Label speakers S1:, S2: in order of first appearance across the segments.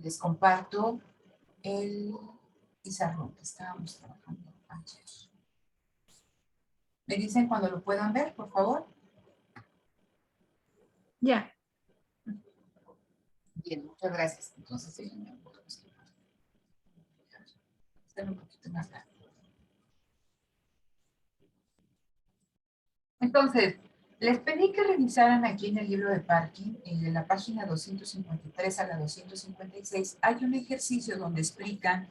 S1: Les comparto el pizarrón que estábamos trabajando ayer. ¿Me dicen cuando lo puedan ver, por favor?
S2: Ya.
S1: Bien, muchas gracias. Entonces, hacer un poquito más largo. Entonces, les pedí que revisaran aquí en el libro de Parkin, de la página 253 a la 256, hay un ejercicio donde explican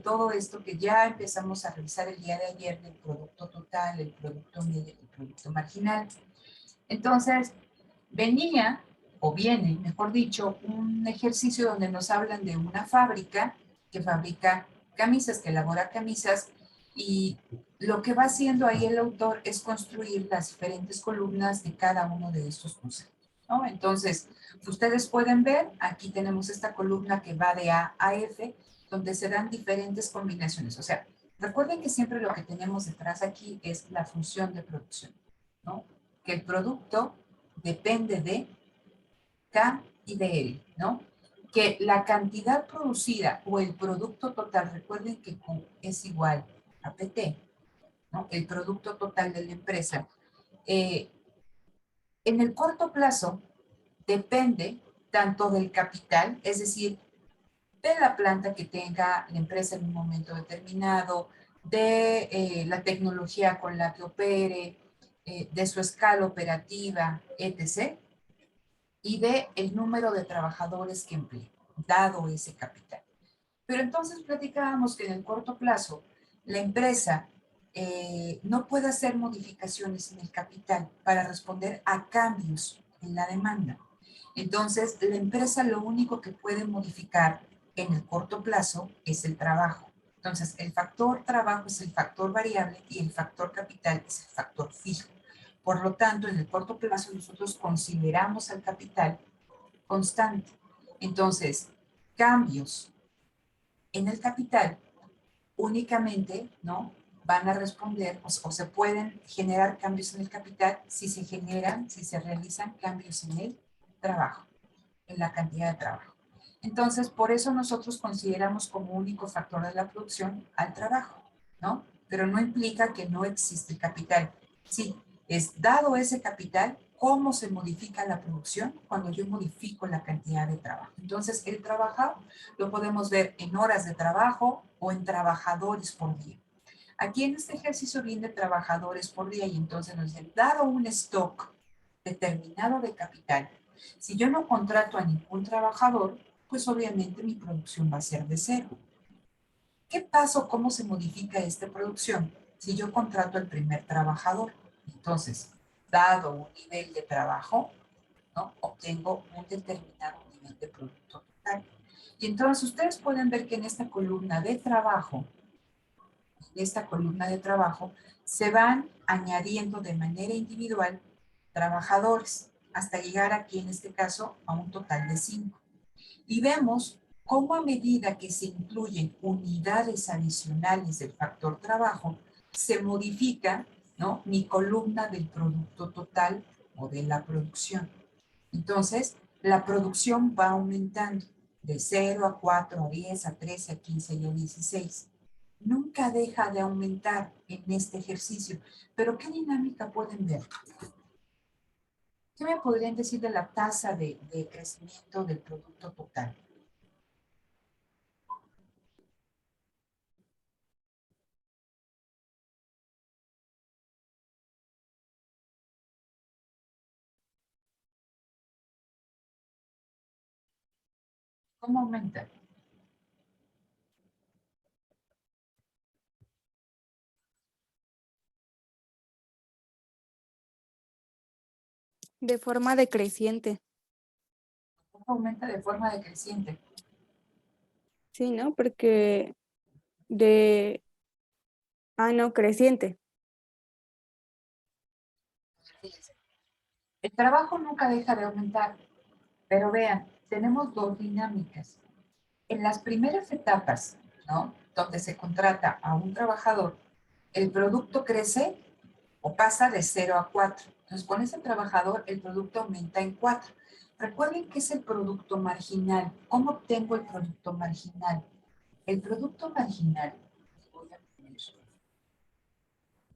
S1: todo esto que ya empezamos a revisar el día de ayer del producto total, el producto medio y el producto marginal. Entonces, venía, o viene, mejor dicho, un ejercicio donde nos hablan de una fábrica que fabrica camisas, que elabora camisas, y lo que va haciendo ahí el autor es construir las diferentes columnas de cada uno de estos conceptos, ¿no? Entonces, ustedes pueden ver, aquí tenemos esta columna que va de A a F, donde se dan diferentes combinaciones. O sea, recuerden que siempre lo que tenemos detrás aquí es la función de producción, ¿no? Que el producto depende de K y de L, ¿no? Que la cantidad producida o el producto total, recuerden que Q es igual a PT, ¿no? El producto total de la empresa. En el corto plazo depende tanto del capital, es decir, de la planta que tenga la empresa en un momento determinado, de la tecnología con la que opere, de su escala operativa, etc., y de el número de trabajadores que emplee, dado ese capital. Pero entonces platicábamos que en el corto plazo la empresa no puede hacer modificaciones en el capital para responder a cambios en la demanda. Entonces, la empresa lo único que puede modificar en el corto plazo es el trabajo. Entonces, el factor trabajo es el factor variable y el factor capital es el factor fijo. Por lo tanto, en el corto plazo nosotros consideramos al capital constante. Entonces, cambios en el capital únicamente, ¿no? Van a responder o se pueden generar cambios en el capital si se generan, si se realizan cambios en el trabajo, en la cantidad de trabajo. Entonces, por eso nosotros consideramos como único factor de la producción al trabajo, ¿no? Pero no implica que no existe el capital. Sí, es dado ese capital, cómo se modifica la producción cuando yo modifico la cantidad de trabajo. Entonces, el trabajo lo podemos ver en horas de trabajo o en trabajadores por día. Aquí en este ejercicio viene trabajadores por día y entonces nos dicen, dado un stock determinado de capital, si yo no contrato a ningún trabajador, pues obviamente mi producción va a ser de cero. ¿Qué pasa o cómo se modifica esta producción si yo contrato al primer trabajador? Entonces, dado un nivel de trabajo, ¿no? Obtengo un determinado nivel de producto total. Y entonces ustedes pueden ver que en esta columna de trabajo, se van añadiendo de manera individual trabajadores hasta llegar aquí en este caso a un total de 5. Y vemos cómo a medida que se incluyen unidades adicionales del factor trabajo, se modifica, ¿no?, mi columna del producto total o de la producción. Entonces, la producción va aumentando de 0 a 4, a 10, a 13, a 15 y a 16. Nunca deja de aumentar en este ejercicio. Pero ¿qué dinámica pueden ver? ¿Qué me podrían decir de la tasa de crecimiento del producto total? ¿Cómo aumenta?
S2: De forma decreciente.
S1: ¿Cómo aumenta de forma decreciente?
S2: Sí, ¿no? Porque de... Ah, no, creciente.
S1: El trabajo nunca deja de aumentar, pero vean, tenemos dos dinámicas. En las primeras etapas, ¿no?, donde se contrata a un trabajador, el producto crece o pasa de 0 a 4. Entonces, con ese trabajador, el producto aumenta en 4. Recuerden que es el producto marginal. ¿Cómo obtengo el producto marginal? El producto marginal, voy a poner,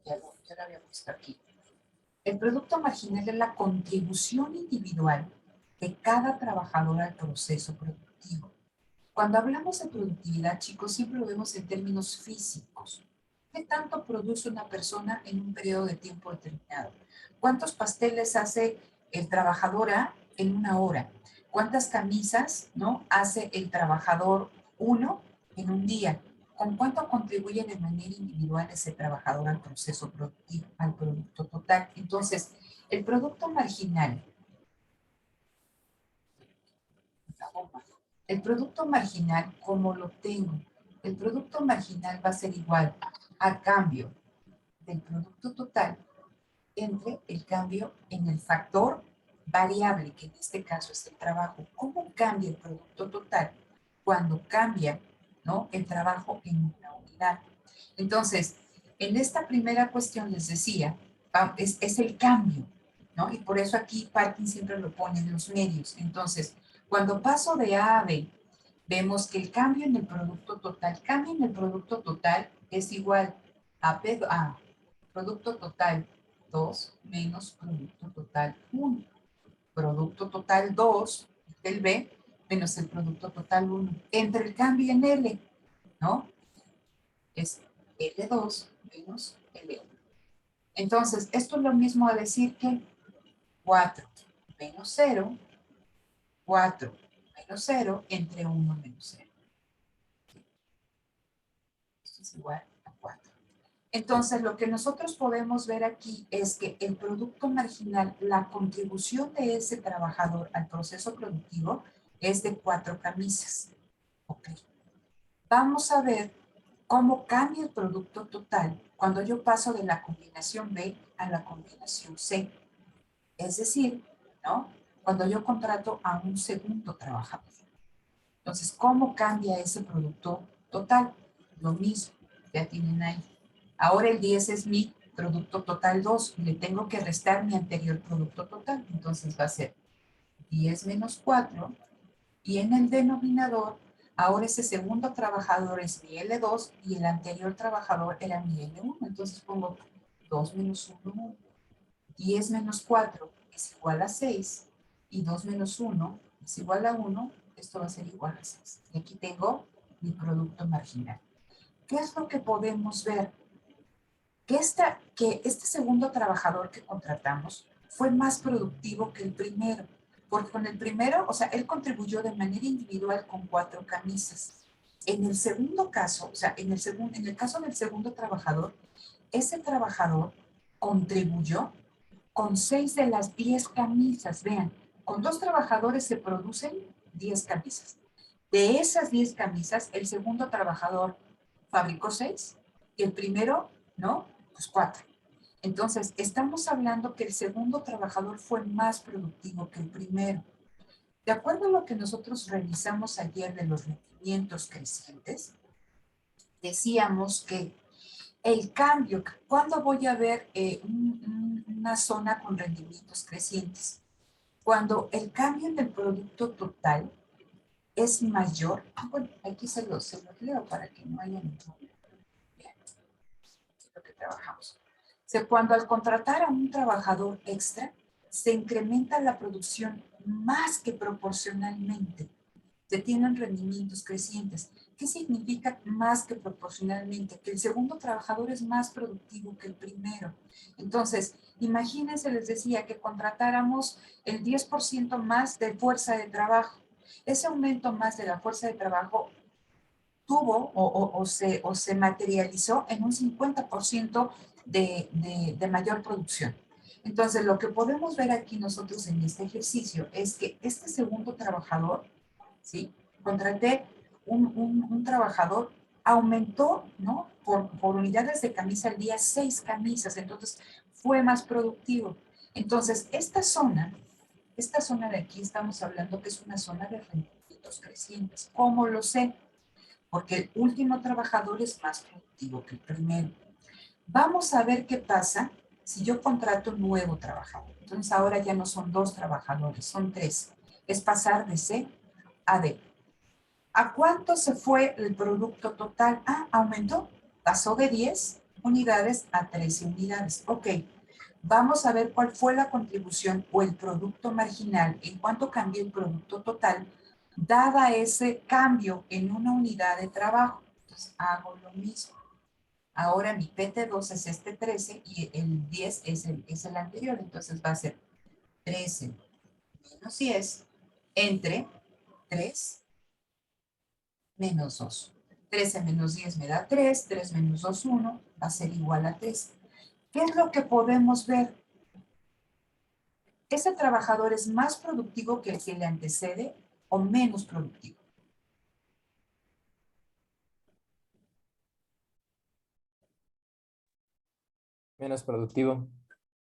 S1: ya lo había puesto aquí. El producto marginal es la contribución individual de cada trabajador al proceso productivo. Cuando hablamos de productividad, chicos, siempre lo vemos en términos físicos. ¿Qué tanto produce una persona en un periodo de tiempo determinado? ¿Cuántos pasteles hace el trabajador A en una hora? ¿Cuántas camisas, no, hace el trabajador 1 en un día? ¿Con cuánto contribuye de manera individual ese trabajador al proceso productivo, al producto total? Entonces, el producto marginal, el producto marginal, ¿cómo lo tengo? El producto marginal va a ser igual a cambio del producto total entre el cambio en el factor variable, que en este caso es el trabajo. ¿Cómo cambia el producto total cuando cambia, ¿no?, el trabajo en una unidad? Entonces, en esta primera cuestión les decía, es el cambio, ¿no? Y por eso aquí Parkin siempre lo pone en los medios. Entonces, cuando paso de A a B, vemos que el cambio en el producto total es igual a producto total 2 menos producto total 1. Producto total 2 del B menos el producto total 1. Entre el cambio en L, ¿no? Es L2 menos L1. Entonces, esto es lo mismo a decir que 4 menos 0, 4 menos 0 entre 1 menos 0. Esto es igual a 4. Entonces, lo que nosotros podemos ver aquí es que el producto marginal, la contribución de ese trabajador al proceso productivo es de 4 camisas. Ok. Vamos a ver cómo cambia el producto total cuando yo paso de la combinación B a la combinación C. Es decir, ¿no?, cuando yo contrato a un segundo trabajador. Entonces, ¿cómo cambia ese producto total? Lo mismo, ya tienen ahí. Ahora el 10 es mi producto total 2 y le tengo que restar mi anterior producto total. Entonces va a ser 10 menos 4 y en el denominador, ahora ese segundo trabajador es mi L2 y el anterior trabajador era mi L1. Entonces pongo 2 menos 1, 1. 10 menos 4 es igual a 6 y 2 menos 1 es igual a 1. Esto va a ser igual a 6. Y aquí tengo mi producto marginal. ¿Qué es lo que podemos ver? Que este segundo trabajador que contratamos fue más productivo que el primero, porque con el primero, o sea, él contribuyó de manera individual con 4 camisas. En el segundo caso, o sea, en el caso del segundo trabajador, ese trabajador contribuyó con 6 de las 10 camisas. Vean, con 2 trabajadores se producen 10 camisas. De esas 10 camisas, el segundo trabajador fabricó 6 y el primero, ¿no?, pues 4. Entonces, estamos hablando que el segundo trabajador fue más productivo que el primero. De acuerdo a lo que nosotros revisamos ayer de los rendimientos crecientes, decíamos que el cambio, ¿cuándo voy a ver una zona con rendimientos crecientes? Cuando el cambio en el producto total es mayor. Bueno, aquí se los leo para que no haya ningún problema. Bien, es lo que trabajamos. O sea, cuando al contratar a un trabajador extra, se incrementa la producción más que proporcionalmente. Se tienen rendimientos crecientes. ¿Qué significa más que proporcionalmente? Que el segundo trabajador es más productivo que el primero. Entonces, imagínense, les decía, que contratáramos el 10% más de fuerza de trabajo. Ese aumento más de la fuerza de trabajo tuvo o se materializó en un 50% de mayor producción. Entonces, lo que podemos ver aquí nosotros en este ejercicio es que este segundo trabajador, ¿sí?, contraté un trabajador, aumentó, ¿no?, por unidades de camisa al día 6 camisas, entonces fue más productivo. Entonces, esta zona de aquí estamos hablando que es una zona de rendimientos crecientes. ¿Cómo lo sé? Porque el último trabajador es más productivo que el primero. Vamos a ver qué pasa si yo contrato un nuevo trabajador. Entonces ahora ya no son 2 trabajadores, son 3. es pasar de C a D. ¿A cuánto se fue el producto total? Ah, aumentó. Pasó de 10 unidades a 13 unidades. Ok. Vamos a ver cuál fue la contribución o el producto marginal, en cuánto cambió el producto total, dada ese cambio en una unidad de trabajo. Entonces, hago lo mismo. Ahora mi PT2 es este 13 y el 10 es el anterior. Entonces va a ser 13 menos 10 entre 3 menos 2. 13 menos 10 me da 3, 3 menos 2, 1, va a ser igual a 3. ¿Qué es lo que podemos ver? ¿Ese trabajador es más productivo que el que le antecede o menos productivo?
S3: Menos productivo.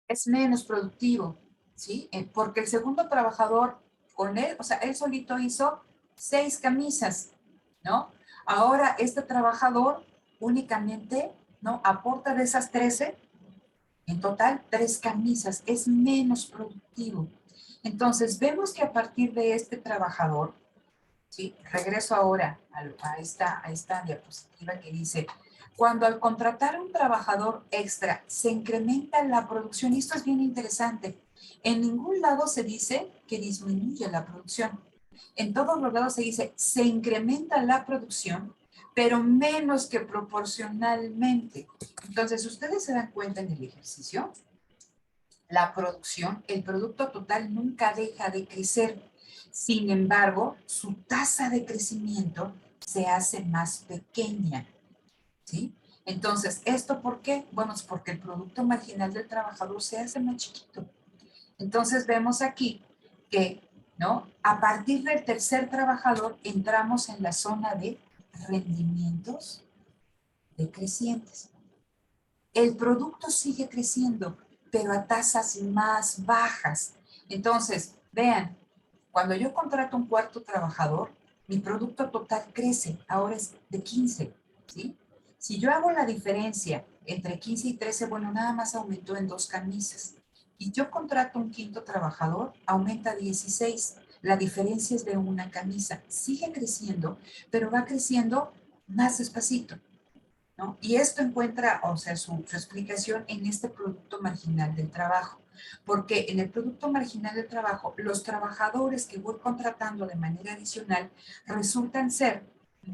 S1: Es menos productivo, ¿sí? Porque el segundo trabajador con él, o sea, él solito hizo 6 camisas, ¿no? Ahora este trabajador únicamente, ¿no? Aporta de esas 13, en total 3 camisas, es menos productivo. Entonces vemos que a partir de este trabajador, ¿sí? Regreso ahora a esta diapositiva que dice, cuando al contratar un trabajador extra se incrementa la producción, y esto es bien interesante, en ningún lado se dice que disminuye la producción. En todos los lados se dice, se incrementa la producción, pero menos que proporcionalmente. Entonces, ustedes se dan cuenta en el ejercicio, la producción, el producto total nunca deja de crecer. Sin embargo, su tasa de crecimiento se hace más pequeña, ¿sí? Entonces, ¿esto por qué? Bueno, es porque el producto marginal del trabajador se hace más chiquito. Entonces, vemos aquí que, ¿no? A partir del tercer trabajador entramos en la zona de rendimientos decrecientes. El producto sigue creciendo, pero a tasas más bajas. Entonces, vean, cuando yo contrato un cuarto trabajador, mi producto total crece, ahora es de 15, ¿sí? Si yo hago la diferencia entre 15 y 13, bueno, nada más aumentó en 2 camisas. Y yo contrato un quinto trabajador, aumenta a 16. La diferencia es de una camisa. Sigue creciendo, pero va creciendo más despacito, ¿no? Y esto encuentra, o sea, su explicación en este producto marginal del trabajo. Porque en el producto marginal del trabajo, los trabajadores que voy contratando de manera adicional resultan ser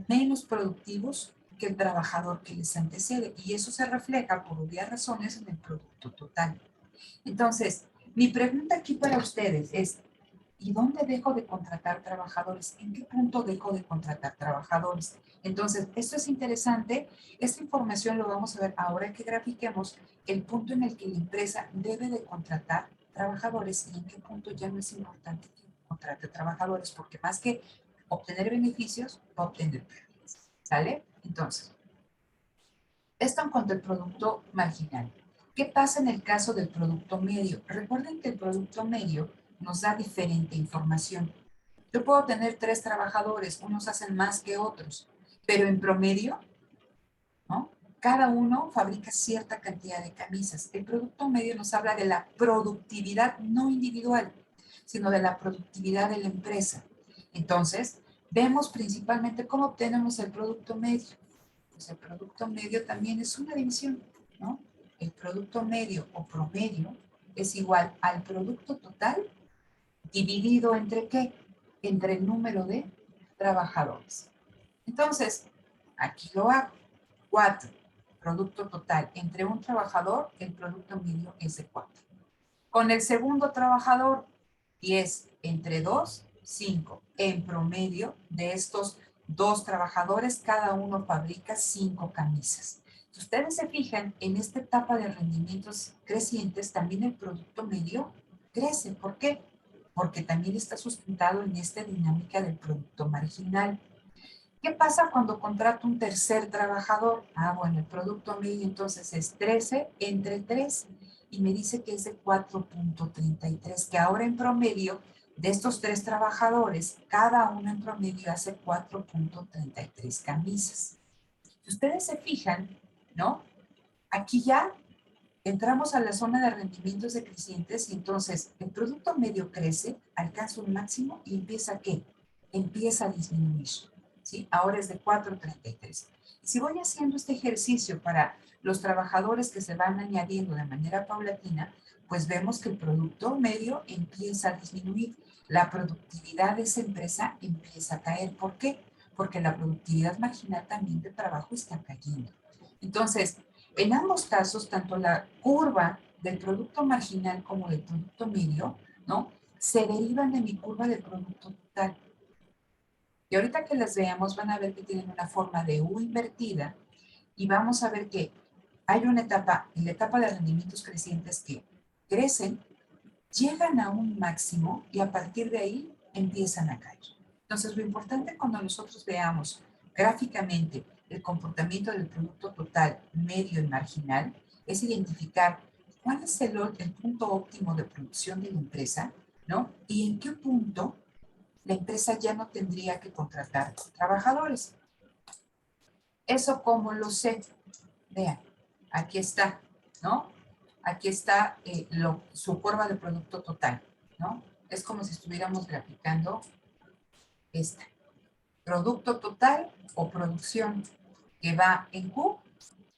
S1: menos productivos que el trabajador que les antecede. Y eso se refleja por obvias razones en el producto total. Entonces, mi pregunta aquí para ustedes es, ¿y dónde dejo de contratar trabajadores? ¿En qué punto dejo de contratar trabajadores? Entonces, esto es interesante. Esta información lo vamos a ver ahora que grafiquemos el punto en el que la empresa debe de contratar trabajadores y en qué punto ya no es importante que contrate trabajadores, porque más que obtener beneficios, va a obtener pérdidas. ¿Sale? Entonces, esto en cuanto al producto marginal. ¿Qué pasa en el caso del producto medio? Recuerden que el producto medio nos da diferente información. Yo puedo tener 3 trabajadores, unos hacen más que otros, pero en promedio, ¿no? Cada uno fabrica cierta cantidad de camisas. El producto medio nos habla de la productividad no individual, sino de la productividad de la empresa. Entonces, vemos principalmente cómo obtenemos el producto medio. Pues el producto medio también es una división, ¿no? El producto medio o promedio es igual al producto total dividido entre ¿qué? Entre el número de trabajadores. Entonces, aquí lo hago. 4, producto total. Entre un trabajador, el producto medio es de 4. Con el segundo trabajador, 10 entre 2, 5. En promedio de estos 2 trabajadores, cada uno fabrica 5 camisas. Si ustedes se fijan, en esta etapa de rendimientos crecientes, también el producto medio crece. ¿Por qué? Porque también está sustentado en esta dinámica del producto marginal. ¿Qué pasa cuando contrato un tercer trabajador? Ah, bueno, el producto medio entonces es 13 entre 3 y me dice que es de 4.33, que ahora en promedio de estos 3 trabajadores, cada uno en promedio hace 4.33 camisas. Si ustedes se fijan, ¿no? Aquí ya entramos a la zona de rendimientos decrecientes y entonces el producto medio crece, alcanza un máximo y empieza ¿a qué? Empieza a disminuir, ¿sí? Ahora es de 4.33. Y si voy haciendo este ejercicio para los trabajadores que se van añadiendo de manera paulatina, pues vemos que el producto medio empieza a disminuir. La productividad de esa empresa empieza a caer. ¿Por qué? Porque la productividad marginal también de trabajo está cayendo. Entonces, en ambos casos, tanto la curva del producto marginal como del producto medio, ¿no? Se derivan de mi curva del producto total. Y ahorita que las veamos van a ver que tienen una forma de U invertida y vamos a ver que hay una etapa, en la etapa de rendimientos crecientes que crecen, llegan a un máximo y a partir de ahí empiezan a caer. Entonces, lo importante cuando nosotros veamos gráficamente el comportamiento del producto total, medio y marginal, es identificar cuál es el punto óptimo de producción de la empresa, ¿no? Y en qué punto la empresa ya no tendría que contratar trabajadores. ¿Eso cómo lo sé? Vean, aquí está, ¿no? Aquí está su curva de producto total, ¿no? Es como si estuviéramos graficando esta. Producto total o producción que va en Q,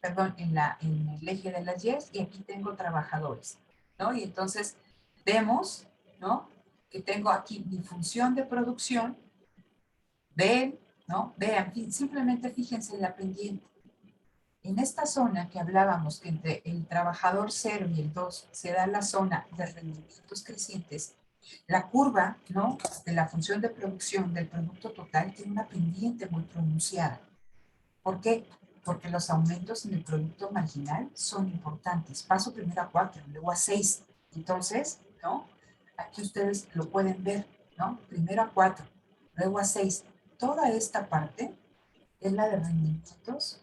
S1: perdón, en el eje de las Y, y aquí tengo trabajadores, ¿no? Y entonces vemos, ¿no? Que tengo aquí mi función de producción, ven, ¿no? Vean, simplemente fíjense en la pendiente. En esta zona que hablábamos, que entre el trabajador 0 y el 2 se da la zona de rendimientos crecientes, la curva, ¿no?, de la función de producción del producto total tiene una pendiente muy pronunciada. ¿Por qué? Porque los aumentos en el producto marginal son importantes. Paso primero a 4, luego a 6. Entonces, ¿no? Aquí ustedes lo pueden ver, ¿no? Primero a 4, luego a 6. Toda esta parte es la de rendimientos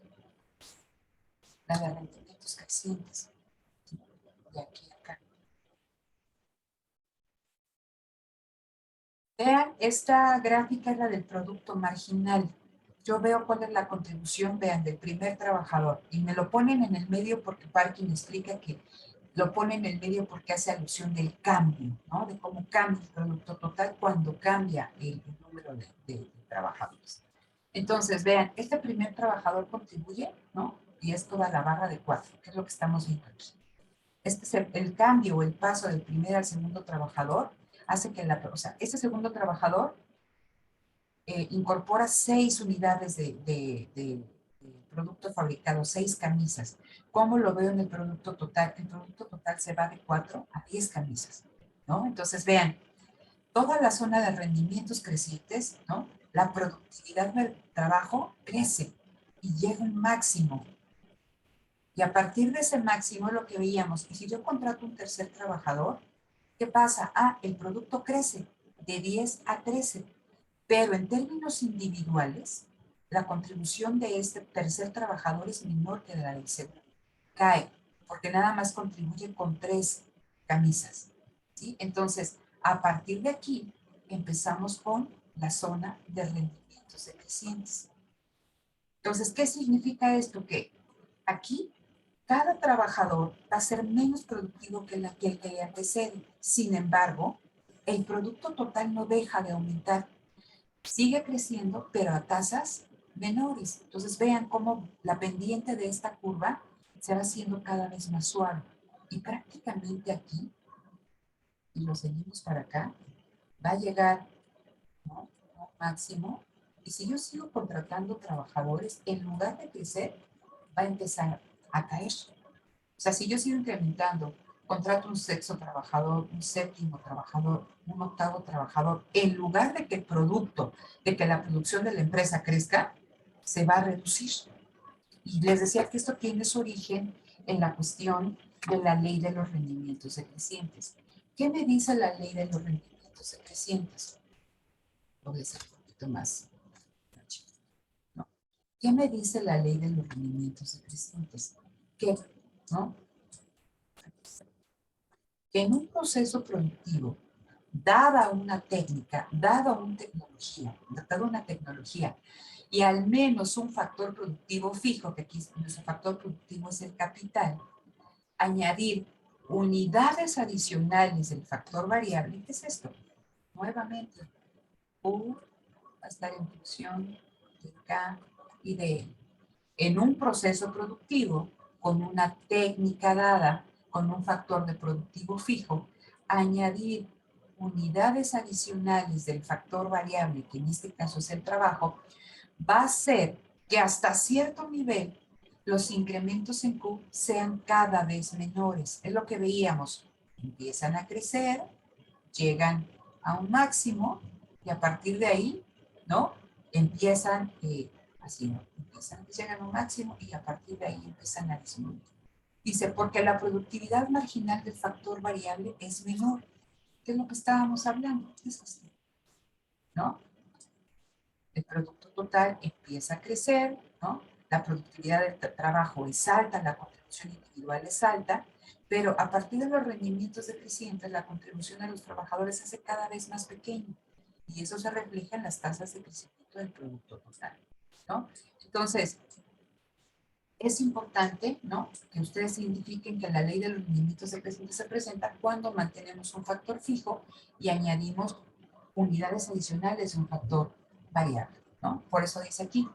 S1: crecientes. De aquí a acá. Vean, esta gráfica es la del producto marginal. Yo veo cuál es la contribución, vean, del primer trabajador. Y me lo ponen en el medio porque Parkin explica que lo pone en el medio porque hace alusión del cambio, ¿no? De cómo cambia el producto total cuando cambia el número de trabajadores. Entonces, vean, este primer trabajador contribuye, ¿no? Y es toda la barra de 4, que es lo que estamos viendo aquí. Este es el cambio o el paso del primer al segundo trabajador hace que este segundo trabajador incorpora 6 unidades de producto fabricado, 6 camisas. ¿Cómo lo veo en el producto total? El producto total se va de 4 a 10 camisas, ¿no? Entonces, vean, toda la zona de rendimientos crecientes, ¿no? La productividad del trabajo crece y llega a un máximo. Y a partir de ese máximo lo que veíamos, y si yo contrato un tercer trabajador, ¿qué pasa? Ah, el producto crece de 10 a 13, pero en términos individuales, la contribución de este tercer trabajador es menor que la del segundo. Cae, porque nada más contribuye con 3 camisas, ¿sí? Entonces, a partir de aquí, empezamos con la zona de rendimientos decrecientes. Entonces, ¿qué significa esto? Que aquí cada trabajador va a ser menos productivo que el que le antecede. Sin embargo, el producto total no deja de aumentar. Sigue creciendo, pero a tasas menores. Entonces vean cómo la pendiente de esta curva se va haciendo cada vez más suave. Y prácticamente aquí, y lo seguimos para acá, va a llegar, ¿no?, a un máximo. Y si yo sigo contratando trabajadores, en lugar de crecer, va a empezar a caer. O sea, si yo sigo incrementando, contrato un sexto trabajador, un séptimo trabajador, un octavo trabajador, en lugar de que el producto, de que la producción de la empresa crezca, se va a reducir. Y les decía que esto tiene su origen en la cuestión de la ley de los rendimientos decrecientes. ¿Qué me dice la ley de los rendimientos decrecientes? Lo voy a hacer un poquito más. ¿No? ¿Qué me dice la ley de los rendimientos decrecientes? Que, ¿no?, que en un proceso productivo, dada una técnica, dada una tecnología, y al menos un factor productivo fijo, que aquí nuestro factor productivo es el capital, añadir unidades adicionales del factor variable. ¿Qué es esto? Nuevamente, U va a estar en función de K y de L. En un proceso productivo, con una técnica dada, con un factor de productivo fijo, añadir unidades adicionales del factor variable, que en este caso es el trabajo, va a hacer que hasta cierto nivel los incrementos en Q sean cada vez menores. Es lo que veíamos. Empiezan a crecer, llegan a un máximo y a partir de ahí, ¿no? Empiezan, así, ¿no? Llegan a un máximo y a partir de ahí empiezan a disminuir. Dice, porque la productividad marginal del factor variable es menor. ¿Qué es lo que estábamos hablando? Es así, ¿no? El producto total empieza a crecer, ¿no? La productividad del trabajo es alta, la contribución individual es alta, pero a partir de los rendimientos decrecientes, la contribución de los trabajadores se hace cada vez más pequeña y eso se refleja en las tasas de crecimiento del producto total, ¿no? Entonces, es importante, ¿no?, que ustedes identifiquen que la ley de los rendimientos decrecientes se presenta cuando mantenemos un factor fijo y añadimos unidades adicionales de un factor variable, ¿no? Por eso dice aquí,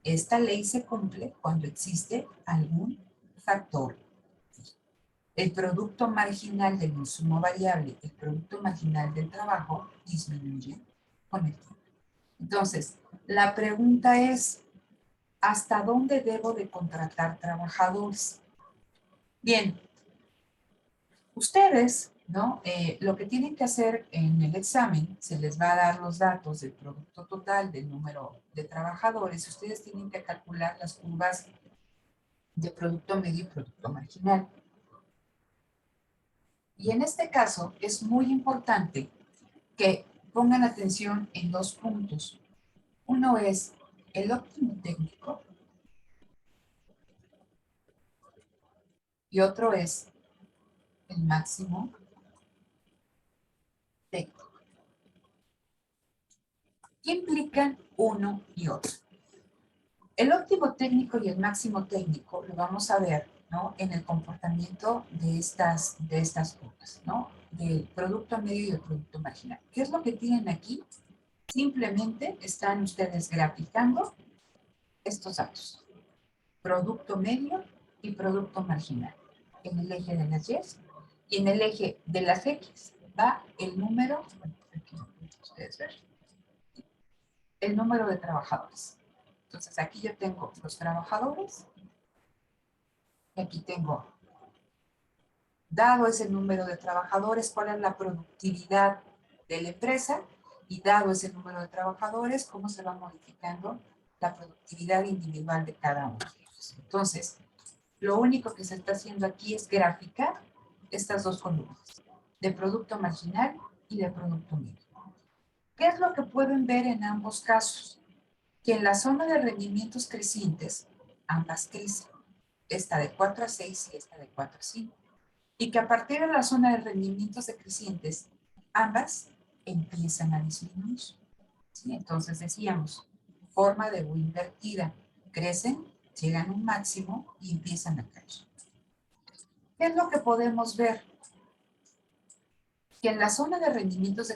S1: esta ley se cumple cuando existe algún factor fijo. El producto marginal del insumo variable, el producto marginal del trabajo, disminuye con el tiempo. Entonces, la pregunta es, ¿hasta dónde debo de contratar trabajadores? Bien, ustedes, ¿no? Lo que tienen que hacer en el examen, se les va a dar los datos del producto total, del número de trabajadores. Ustedes tienen que calcular las curvas de producto medio y producto marginal. Y en este caso es muy importante que pongan atención en dos puntos. Uno es el óptimo técnico y otro es el máximo técnico. ¿Qué implican uno y otro? El óptimo técnico y el máximo técnico lo vamos a ver, ¿no?, en el comportamiento de estas curvas, ¿no?, del producto medio y del producto marginal. ¿Qué es lo que tienen aquí? Simplemente están ustedes graficando estos datos. Producto medio y producto marginal. En el eje de las Y y en el eje de las X va el número, aquí ustedes ven, el número de trabajadores. Entonces aquí yo tengo los trabajadores y aquí tengo, dado ese número de trabajadores, cuál es la productividad de la empresa y dado ese número de trabajadores, cómo se va modificando la productividad individual de cada uno de ellos. Entonces, lo único que se está haciendo aquí es graficar estas dos columnas, de producto marginal y de producto medio. ¿Qué es lo que pueden ver en ambos casos? Que en la zona de rendimientos crecientes, ambas crecen. Esta de 4 a 6 y esta de 4 a 5. Y que a partir de la zona de rendimientos decrecientes, ambas empiezan a disminuir. ¿Sí? Entonces decíamos, forma de U invertida. Crecen, llegan a un máximo y empiezan a caer. ¿Qué es lo que podemos ver? Que en la zona de rendimientos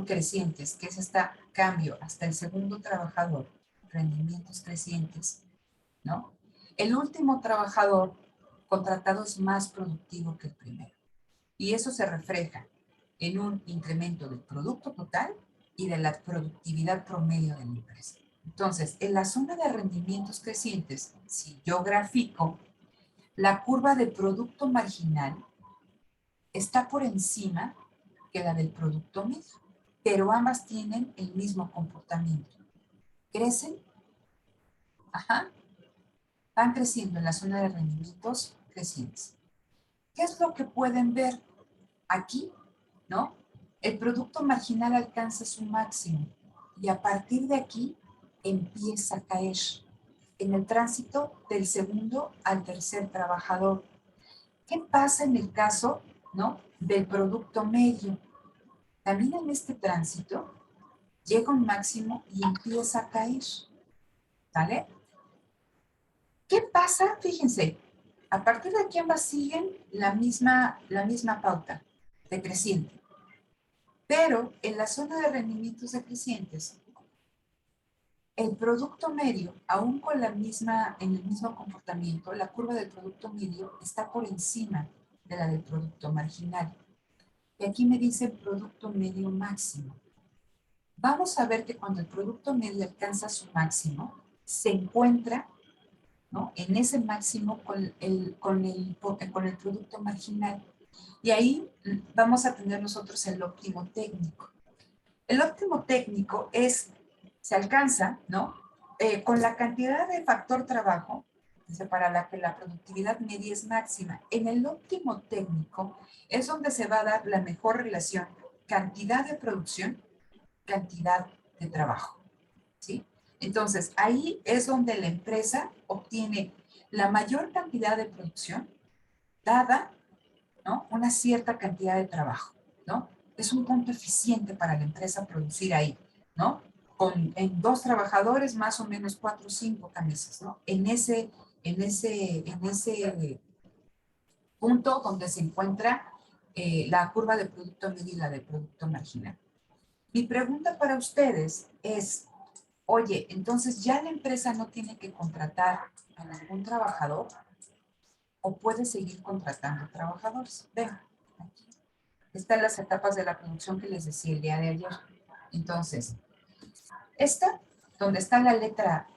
S1: crecientes, que es este cambio hasta el segundo trabajador, rendimientos crecientes, ¿no? El último trabajador contratado es más productivo que el primero. Y eso se refleja en un incremento del producto total y de la productividad promedio de la empresa. Entonces, en la zona de rendimientos crecientes, si yo grafico, la curva de producto marginal está por encima que la del producto medio, pero ambas tienen el mismo comportamiento. Crecen, van creciendo en la zona de rendimientos crecientes. ¿Qué es lo que pueden ver aquí? ¿No? El producto marginal alcanza su máximo y a partir de aquí empieza a caer en el tránsito del segundo al tercer trabajador. ¿Qué pasa en el caso, ¿no?, del producto medio? También en este tránsito llega un máximo y empieza a caer, ¿vale? ¿Qué pasa? Fíjense, A partir de aquí ambas siguen la misma pauta decreciente. Pero en la zona de rendimientos decrecientes, el producto medio, aún con en el mismo comportamiento, la curva del producto medio está por encima de la del producto marginal. Y aquí me dice producto medio máximo. Vamos a ver que cuando el producto medio alcanza su máximo, se encuentra, ¿no?, en ese máximo con el producto marginal. Y ahí vamos a tener nosotros el óptimo técnico. El óptimo técnico se alcanza, ¿no?, con la cantidad de factor trabajo, para la que la productividad media es máxima. En el óptimo técnico es donde se va a dar la mejor relación cantidad de producción, cantidad de trabajo, ¿sí? Entonces, ahí es donde la empresa obtiene la mayor cantidad de producción dada, ¿no?, una cierta cantidad de trabajo, ¿no? Es un punto eficiente para la empresa producir ahí, ¿no? En 2 trabajadores, más o menos 4 o 5 camisas, ¿no? En ese punto donde se encuentra la curva de producto medio y la de producto marginal. Mi pregunta para ustedes es, oye, entonces ya la empresa no tiene que contratar a ningún trabajador o puede seguir contratando trabajadores. Vean, aquí están las etapas de la producción que les decía el día de ayer. Entonces, esta, donde está la letra,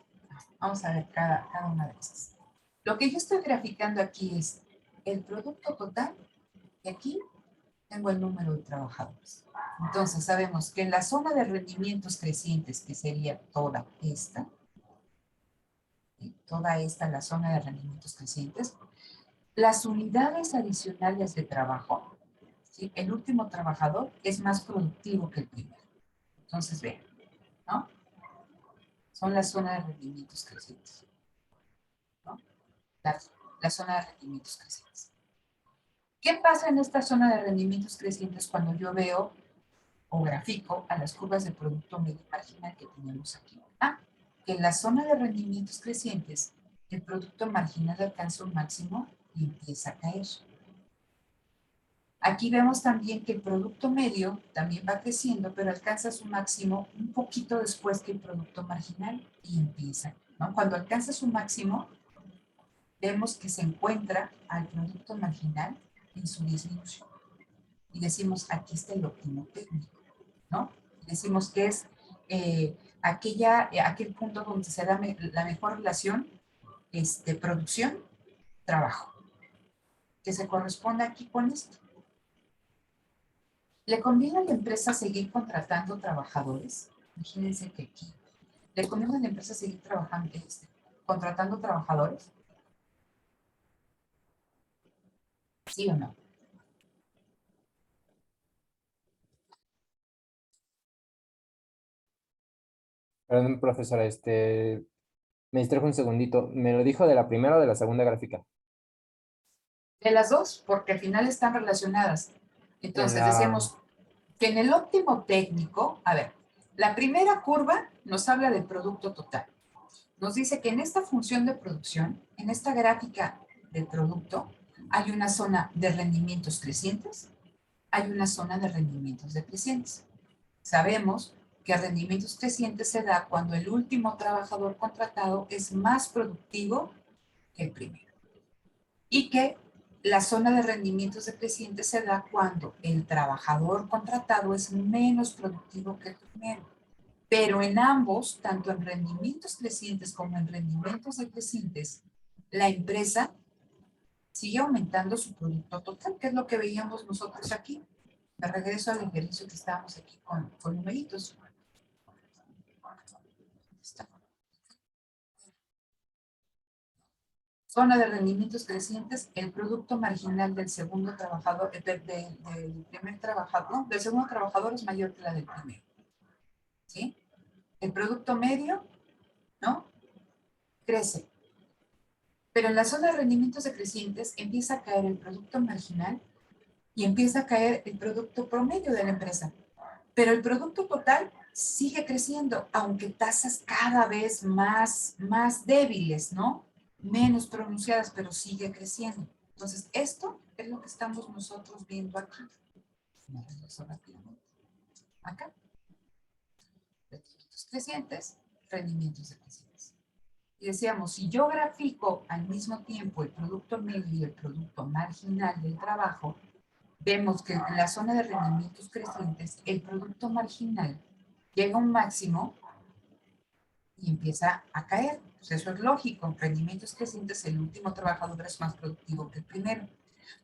S1: vamos a ver cada una de estas. Lo que yo estoy graficando aquí es el producto total y aquí tengo el número de trabajadores. Entonces sabemos que en la zona de rendimientos crecientes, que sería toda esta, la zona de rendimientos crecientes, las unidades adicionales de trabajo, ¿sí?, el último trabajador es más productivo que el primero. Entonces vean, ¿no? Son la zona de rendimientos crecientes, ¿no? La zona de rendimientos crecientes. ¿Qué pasa en esta zona de rendimientos crecientes cuando yo veo o grafico a las curvas de producto medio marginal que tenemos aquí? Que en la zona de rendimientos crecientes, el producto marginal alcanza un máximo y empieza a caer. Aquí vemos también que el producto medio también va creciendo, pero alcanza su máximo un poquito después que el producto marginal y empieza, ¿no? Cuando alcanza su máximo, vemos que se encuentra al producto marginal en su disminución. Y decimos, aquí está el óptimo técnico, ¿no? Y decimos que es aquel punto donde se da la mejor relación producción-trabajo, que se corresponde aquí con esto. ¿Le conviene a la empresa seguir contratando trabajadores? Imagínense que aquí. ¿Le conviene a la empresa seguir contratando trabajadores? ¿Sí o no?
S3: Perdón, profesora, me distrajo un segundito. ¿Me lo dijo de la primera o de la segunda gráfica?
S1: De las dos, porque al final están relacionadas.
S3: En
S1: Entonces,
S3: la...
S1: decimos que en el óptimo técnico, a ver, la primera curva nos habla del producto total. Nos dice que en esta función de producción, en esta gráfica del producto, hay una zona de rendimientos crecientes, hay una zona de rendimientos decrecientes. Sabemos que rendimientos crecientes se da cuando el último trabajador contratado es más productivo que el primero. Y que la zona de rendimientos decrecientes se da cuando el trabajador contratado es menos productivo que el primero. Pero en ambos, tanto en rendimientos crecientes como en rendimientos decrecientes, la empresa sigue aumentando su producto total, que es lo que veíamos nosotros aquí. Me regreso al ejercicio que estábamos aquí con numeritos. Zona de rendimientos crecientes, el producto marginal del segundo trabajador, del primer trabajador, ¿no?, del segundo trabajador es mayor que la del primero. ¿Sí? El producto medio, ¿no?, crece. Pero en la zona de rendimientos decrecientes empieza a caer el producto marginal y empieza a caer el producto promedio de la empresa. Pero el producto total sigue creciendo, aunque tasas cada vez más débiles, ¿no? menos pronunciadas, pero sigue creciendo. Entonces, esto es lo que estamos nosotros viendo aquí. Me regreso rápidamente. Acá. Rendimientos crecientes, rendimientos decrecientes. Y decíamos, si yo grafico al mismo tiempo el producto medio y el producto marginal del trabajo, vemos que en la zona de rendimientos crecientes, el producto marginal llega a un máximo y empieza a caer. Pues eso es lógico. En rendimientos crecientes, el último trabajador es más productivo que el primero.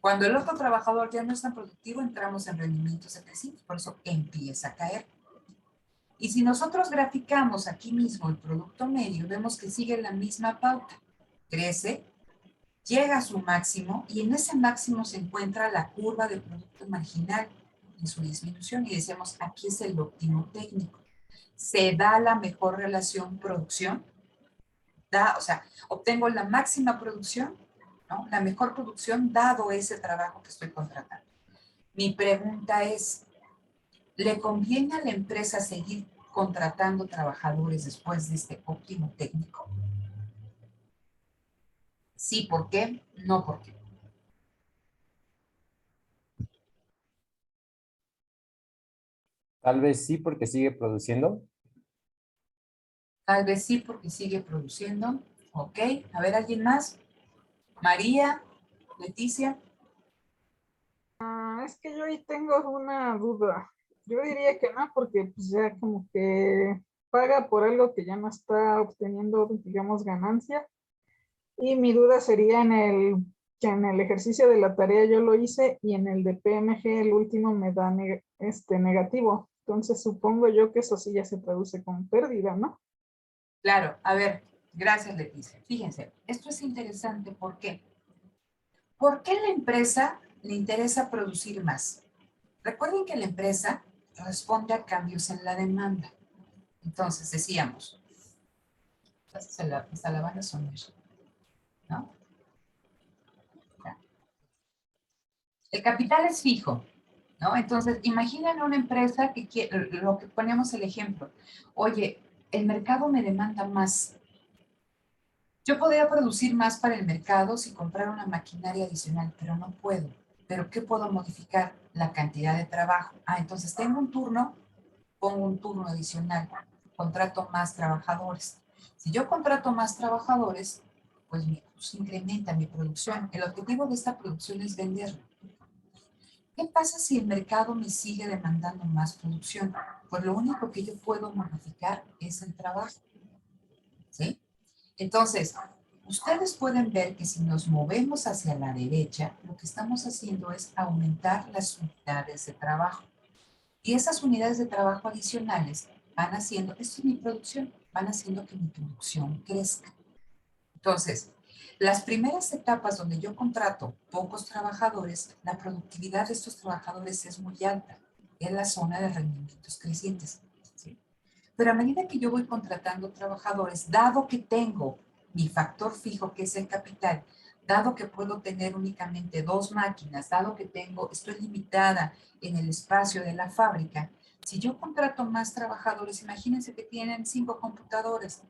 S1: Cuando el otro trabajador ya no es tan productivo, entramos en rendimientos decrecientes, por eso empieza a caer. Y si nosotros graficamos aquí mismo el producto medio, vemos que sigue la misma pauta. Crece, llega a su máximo y en ese máximo se encuentra la curva de producto marginal en su disminución y decimos, aquí es el óptimo técnico. Se da la mejor relación producción, o sea, obtengo la máxima producción, ¿no? La mejor producción dado ese trabajo que estoy contratando. Mi pregunta es, ¿le conviene a la empresa seguir contratando trabajadores después de este óptimo técnico? Sí, ¿por qué? No, ¿por qué?
S3: Tal vez sí porque sigue produciendo.
S1: Tal vez sí, porque sigue produciendo. Ok, a ver, ¿alguien más? María, Leticia.
S4: Es que yo ahí tengo una duda. Yo diría que no, porque pues ya como que paga por algo que ya no está obteniendo, digamos, ganancia. Y mi duda sería que en el ejercicio de la tarea yo lo hice y en el de PMG el último me da negativo. Entonces supongo yo que eso sí ya se traduce como pérdida, ¿no?
S1: Claro, a ver, gracias Leticia. Fíjense, esto es interesante. ¿Por qué? ¿Por qué a la empresa le interesa producir más? Recuerden que la empresa responde a cambios en la demanda. Entonces, decíamos, hasta la van a sonar, ¿no? Ya. El capital es fijo, ¿no? Entonces, imaginen una empresa que quiere, lo que ponemos el ejemplo, oye, el mercado me demanda más. Yo podría producir más para el mercado si comprara una maquinaria adicional, pero no puedo. ¿Pero qué puedo modificar? La cantidad de trabajo. Ah, entonces tengo un turno, pongo un turno adicional, contrato más trabajadores. Si yo contrato más trabajadores, pues incrementa mi producción. El objetivo de esta producción es venderlo. ¿Qué pasa si el mercado me sigue demandando más producción? Pues lo único que yo puedo modificar es el trabajo, ¿sí? Entonces, ustedes pueden ver que si nos movemos hacia la derecha, lo que estamos haciendo es aumentar las unidades de trabajo. Y esas unidades de trabajo adicionales van haciendo, esto es mi producción, van haciendo que mi producción crezca. Entonces, las primeras etapas donde yo contrato pocos trabajadores, la productividad de estos trabajadores es muy alta. Es la zona de rendimientos crecientes, ¿sí? Pero a medida que yo voy contratando trabajadores, dado que tengo mi factor fijo, que es el capital, dado que puedo tener únicamente 2 máquinas, dado que estoy limitada en el espacio de la fábrica, si yo contrato más trabajadores, imagínense que tienen 5 computadores,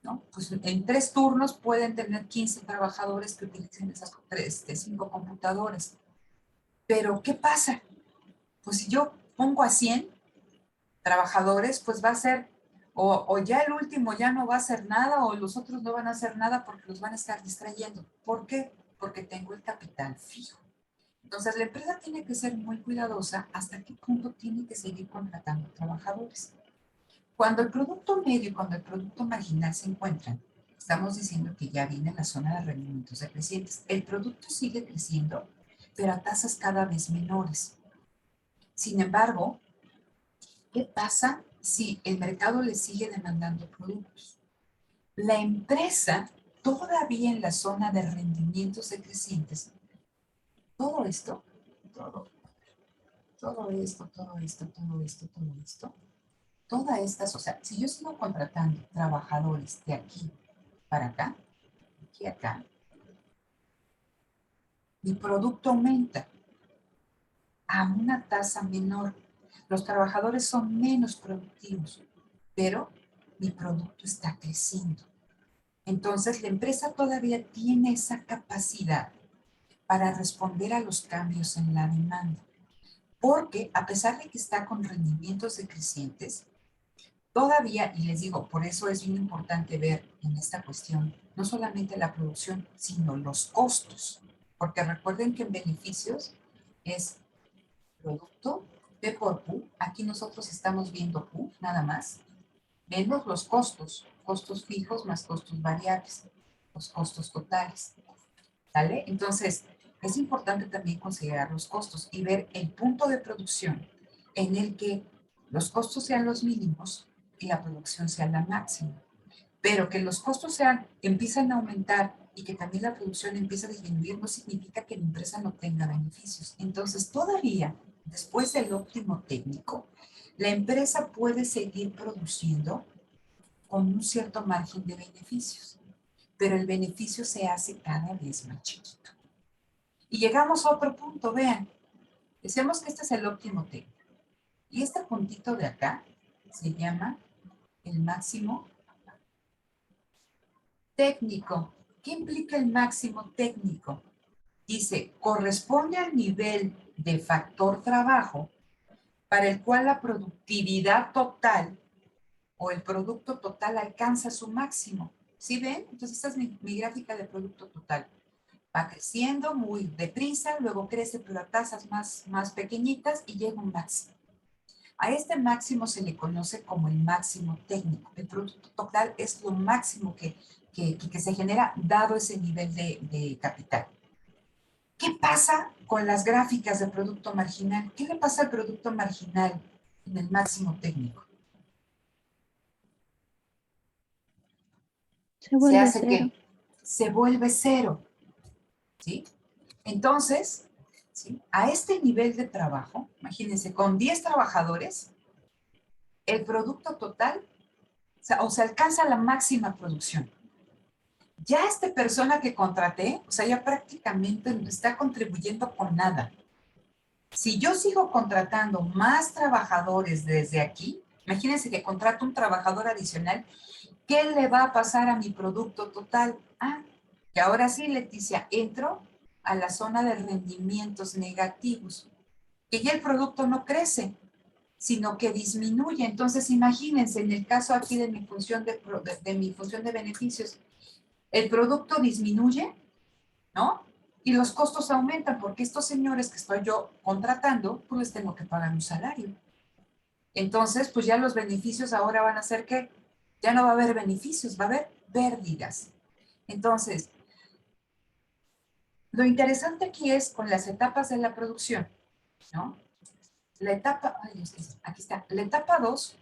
S1: ¿no? Pues en 3 turnos pueden tener 15 trabajadores que utilicen esas 5 computadores. Pero, ¿qué pasa? Pues si yo pongo a 100 trabajadores, pues va a ser, o ya el último ya no va a hacer nada, o los otros no van a hacer nada porque los van a estar distrayendo. ¿Por qué? Porque tengo el capital fijo. Entonces, la empresa tiene que ser muy cuidadosa hasta qué punto tiene que seguir contratando trabajadores. Cuando el producto medio y cuando el producto marginal se encuentran, estamos diciendo que ya viene la zona de rendimientos decrecientes. El producto sigue creciendo, pero a tasas cada vez menores. Sin embargo, ¿qué pasa si el mercado le sigue demandando productos? La empresa, todavía en la zona de rendimientos decrecientes, todo esto, todo, todo esto, todo esto, todo esto, todo esto, todas estas, o sea, si yo sigo contratando trabajadores de aquí para acá, aquí acá, mi producto aumenta a una tasa menor. Los trabajadores son menos productivos, pero mi producto está creciendo. Entonces, la empresa todavía tiene esa capacidad para responder a los cambios en la demanda. Porque a pesar de que está con rendimientos decrecientes, todavía, y les digo, por eso es bien importante ver en esta cuestión no solamente la producción, sino los costos. Porque recuerden que en beneficios es producto P por Q. Aquí nosotros estamos viendo Q, nada más, menos los costos fijos más costos variables, los costos totales. ¿Sale? Entonces, es importante también considerar los costos y ver el punto de producción en el que los costos sean los mínimos y la producción sea la máxima. Pero que los costos empiezan a aumentar y que también la producción empieza a disminuir no significa que la empresa no tenga beneficios. Entonces, todavía, después del óptimo técnico, la empresa puede seguir produciendo con un cierto margen de beneficios, pero el beneficio se hace cada vez más chiquito. Y llegamos a otro punto, vean, decíamos que este es el óptimo técnico. Y este puntito de acá se llama el máximo técnico. ¿Qué implica el máximo técnico? Dice, corresponde al nivel de factor trabajo para el cual la productividad total o el producto total alcanza su máximo. ¿Sí ven? Entonces esta es mi gráfica de producto total. Va creciendo muy deprisa, luego crece pero a tasas más pequeñitas y llega a un máximo. A este máximo se le conoce como el máximo técnico. El producto total es lo máximo que se genera dado ese nivel de capital. ¿Qué pasa con las gráficas de producto marginal? ¿Qué le pasa al producto marginal en el máximo técnico?
S2: Se vuelve cero.
S1: ¿Qué? Se vuelve cero. ¿Sí? Entonces, ¿sí? A este nivel de trabajo, imagínense, con 10 trabajadores, el producto total, o sea, alcanza la máxima producción. Ya esta persona que contraté, o sea, ya prácticamente no está contribuyendo con nada. Si yo sigo contratando más trabajadores desde aquí, imagínense que contrato un trabajador adicional, ¿qué le va a pasar a mi producto total? Y ahora sí, Leticia, entro a la zona de rendimientos negativos, que ya el producto no crece, sino que disminuye. Entonces, imagínense, en el caso aquí de mi función de beneficios, el producto disminuye, ¿no? Y los costos aumentan porque estos señores que estoy yo contratando, pues les tengo que pagar un salario. Entonces, pues ya los beneficios ahora van a ser que ya no va a haber beneficios, va a haber pérdidas. Entonces, lo interesante aquí es con las etapas de la producción, ¿no? La etapa, aquí está, la etapa 2,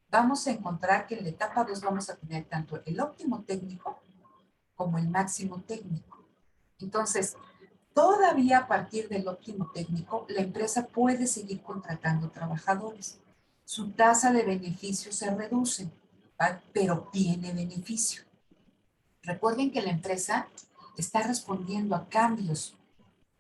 S1: vamos a encontrar que en la etapa 2 vamos a tener tanto el óptimo técnico como el máximo técnico. Entonces, todavía a partir del óptimo técnico, la empresa puede seguir contratando trabajadores. Su tasa de beneficio se reduce, ¿vale? Pero tiene beneficio. Recuerden que la empresa está respondiendo a cambios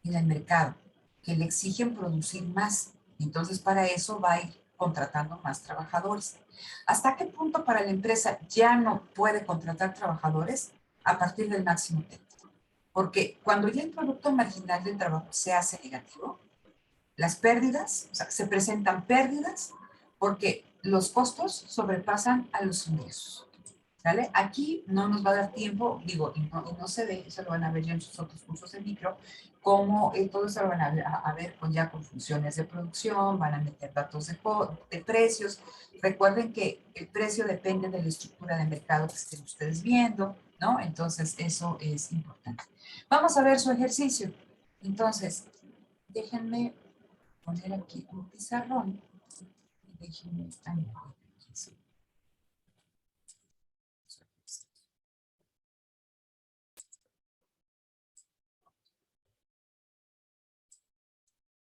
S1: en el mercado que le exigen producir más. Entonces, para eso va a ir contratando más trabajadores. ¿Hasta qué punto para la empresa ya no puede contratar trabajadores? A partir del máximo técnico. Porque cuando ya el producto marginal del trabajo se hace negativo, las pérdidas, o sea, se presentan pérdidas porque los costos sobrepasan a los ingresos. ¿Sale? Aquí no nos va a dar tiempo, digo, y no se ve, eso lo van a ver ya en sus otros cursos de micro, como todo eso lo van a ver ya con funciones de producción, van a meter datos de precios. Recuerden que el precio depende de la estructura de mercado que estén ustedes viendo, ¿no? Entonces, eso es importante. Vamos a ver su ejercicio. Entonces, déjenme poner aquí un pizarrón. Déjenme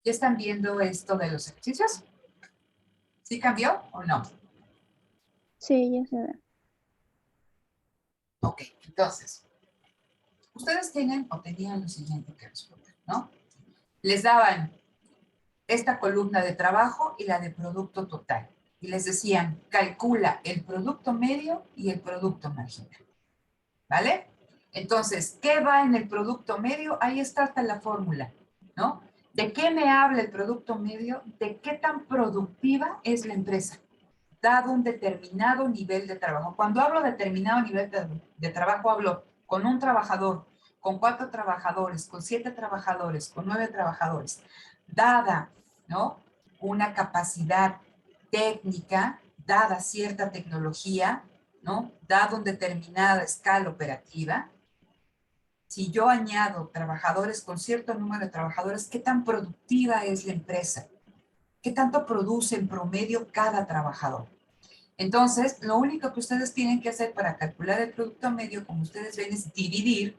S1: ¿Ya están viendo esto de los ejercicios? ¿Sí cambió o no?
S2: Sí, ya se ve.
S1: Ok, entonces, ustedes tienen o tenían lo siguiente que responder, ¿no? Les daban esta columna de trabajo y la de producto total. Y les decían, calcula el producto medio y el producto marginal. ¿vale? Entonces, ¿qué va en el producto medio? Ahí está la fórmula, ¿no? ¿De qué me habla el producto medio? De qué tan productiva es la empresa, dado un determinado nivel de trabajo. Cuando hablo de determinado nivel de trabajo, hablo con un trabajador, con 4 trabajadores, con 7 trabajadores, con 9 trabajadores, dada, ¿no? Una capacidad técnica, dada cierta tecnología, ¿no? Dado una determinada escala operativa. Si yo añado trabajadores con cierto número de trabajadores, ¿qué tan productiva es la empresa? ¿Qué tanto produce en promedio cada trabajador? Entonces, lo único que ustedes tienen que hacer para calcular el producto medio, como ustedes ven, es dividir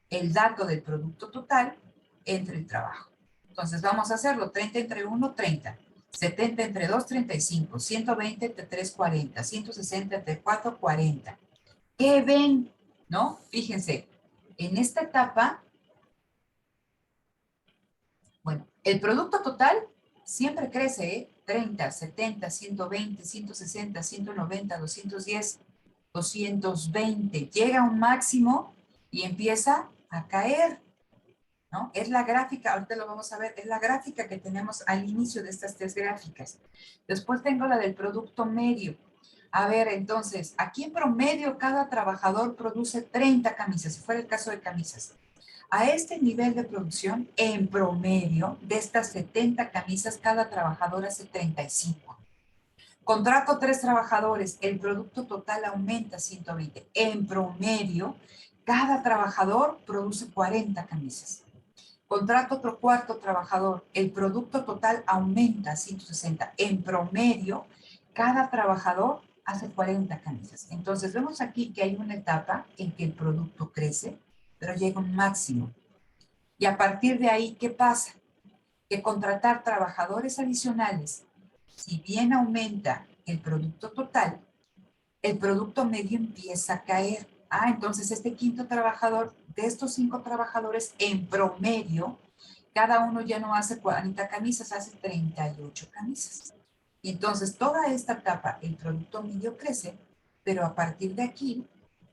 S1: el dato del producto total entre el trabajo. Entonces, vamos a hacerlo. 30 entre 1, 30. 70 entre 2, 35. 120 entre 3, 40. 160 entre 4, 40. ¿Qué ven? ¿No? Fíjense, en esta etapa, bueno, el producto total siempre crece, ¿eh? 30, 70, 120, 160, 190, 210, 220. Llega a un máximo y empieza a caer, ¿no? Es la gráfica, ahorita lo vamos a ver, es la gráfica que tenemos al inicio de estas 3 gráficas. Después tengo la del producto medio. A ver, entonces, aquí en promedio cada trabajador produce 30 camisas, si fuera el caso de camisas. A este nivel de producción, en promedio, de estas 70 camisas, cada trabajador hace 35. Contrato 3 trabajadores, el producto total aumenta 120. En promedio, cada trabajador produce 40 camisas. Contrato otro 4 trabajador, el producto total aumenta 160. En promedio, cada trabajador hace 40 camisas. Entonces, vemos aquí que hay una etapa en que el producto crece, pero llega a un máximo. Y a partir de ahí, ¿qué pasa? Que contratar trabajadores adicionales, si bien aumenta el producto total, el producto medio empieza a caer. Entonces este quinto trabajador, de estos 5 trabajadores, en promedio, cada uno ya no hace 40 camisas, hace 38 camisas. Y entonces toda esta etapa, el producto medio crece, pero a partir de aquí,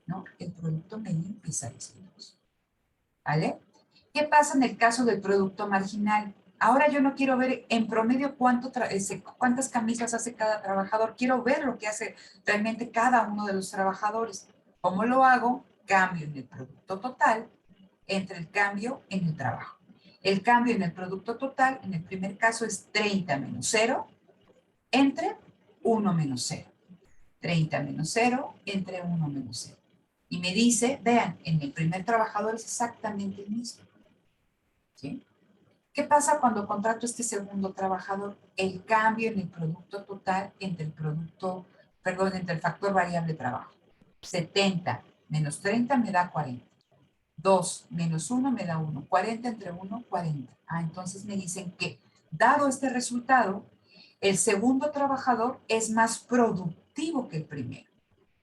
S1: ¿no? El producto medio empieza a disminuir. ¿Vale? ¿Qué pasa en el caso del producto marginal? Ahora yo no quiero ver en promedio cuántas camisas hace cada trabajador. Quiero ver lo que hace realmente cada uno de los trabajadores. ¿Cómo lo hago? Cambio en el producto total entre el cambio en el trabajo. El cambio en el producto total, en el primer caso, es 30 menos 0 entre 1 menos 0. 30 menos 0 entre 1 menos 0. Y me dice, vean, en el primer trabajador es exactamente el mismo. ¿Sí? ¿Qué pasa cuando contrato este segundo trabajador? El cambio en el producto total entre el factor variable trabajo. 70 menos 30 me da 40. 2 menos 1 me da 1. 40 entre 1, 40. Entonces me dicen que, dado este resultado, el segundo trabajador es más productivo que el primero.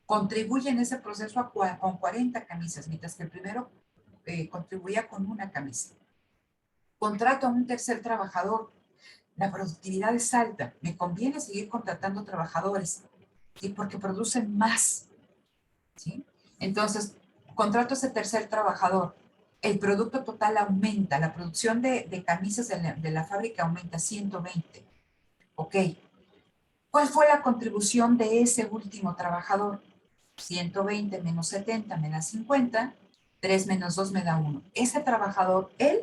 S1: Contribuye en ese proceso con 40 camisas, mientras que el primero contribuía con una camisa. Contrato a un tercer trabajador, la productividad es alta, me conviene seguir contratando trabajadores, ¿sí? Porque producen más, ¿sí? Entonces, contrato a ese tercer trabajador, el producto total aumenta, la producción de camisas de la fábrica aumenta 120, ¿ok? ¿Cuál fue la contribución de ese último trabajador? 120 menos 70 me da 50, 3 menos 2 me da 1. Ese trabajador, él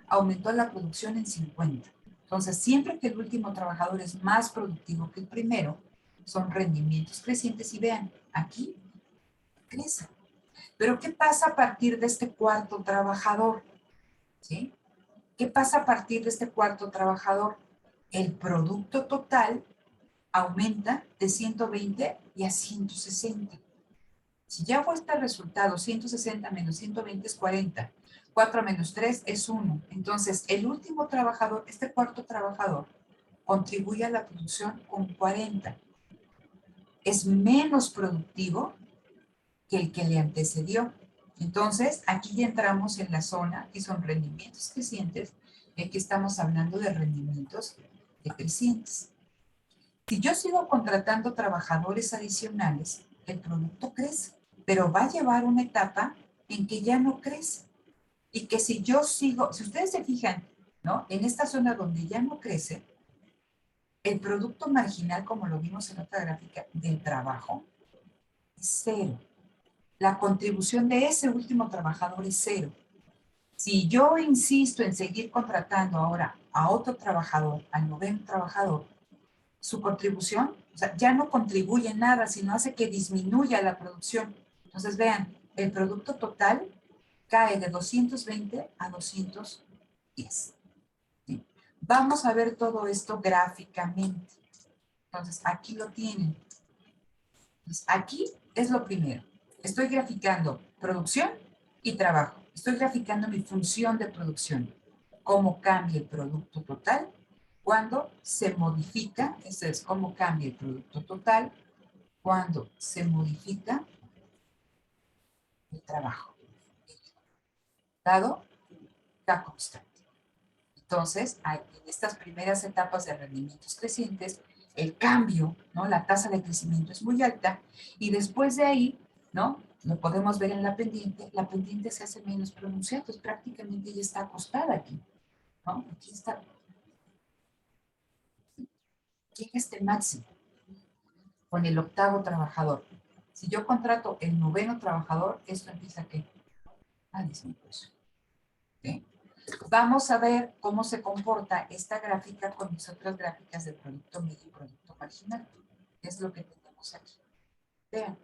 S1: aumentó la producción en 50. Entonces, siempre que el último trabajador es más productivo que el primero, son rendimientos crecientes y vean, aquí crece. Pero ¿qué pasa a partir de este cuarto trabajador? ¿Sí? ¿Qué pasa a partir de este cuarto trabajador? El producto total aumenta de 120 y a 160. Si ya fue este resultado, 160 menos 120 es 40. 4 menos 3 es 1. Entonces, el último trabajador, este cuarto trabajador, contribuye a la producción con 40. Es menos productivo que el que le antecedió. Entonces, aquí ya entramos en la zona que son rendimientos crecientes, y aquí estamos hablando de rendimientos decrecientes. Si yo sigo contratando trabajadores adicionales, el producto crece. pero va a llevar una etapa en que ya no crece. Y que si yo sigo, si ustedes se fijan, ¿no? En esta zona donde ya no crece, el producto marginal, como lo vimos en la otra gráfica, del trabajo, es cero. La contribución de ese último trabajador es cero. Si yo insisto en seguir contratando ahora a otro trabajador, al noveno trabajador, su contribución, o sea, ya no contribuye en nada, sino hace que disminuya la producción. Entonces, vean, el producto total cae de 220 a 210. ¿Sí? Vamos a ver todo esto gráficamente. Entonces, aquí lo tienen. Entonces, aquí es lo primero. Estoy graficando producción y trabajo. Estoy graficando mi función de producción. Cómo cambia el producto total cuando se modifica. Eso es cómo cambia el producto total cuando se modifica el trabajo. Dado la constante. Entonces, en estas primeras etapas de rendimientos crecientes, el cambio, ¿no? La tasa de crecimiento es muy alta y después de ahí, ¿no? Lo podemos ver en la pendiente se hace menos pronunciada, entonces prácticamente ya está acostada aquí, ¿no? Aquí está, llega este máximo con el octavo trabajador. Si yo contrato el noveno trabajador, esto empieza ¿qué? A disminuir. ¿Sí? Vamos a ver cómo se comporta esta gráfica con mis otras gráficas del producto medio y producto marginal. Es lo que tenemos aquí. Vean.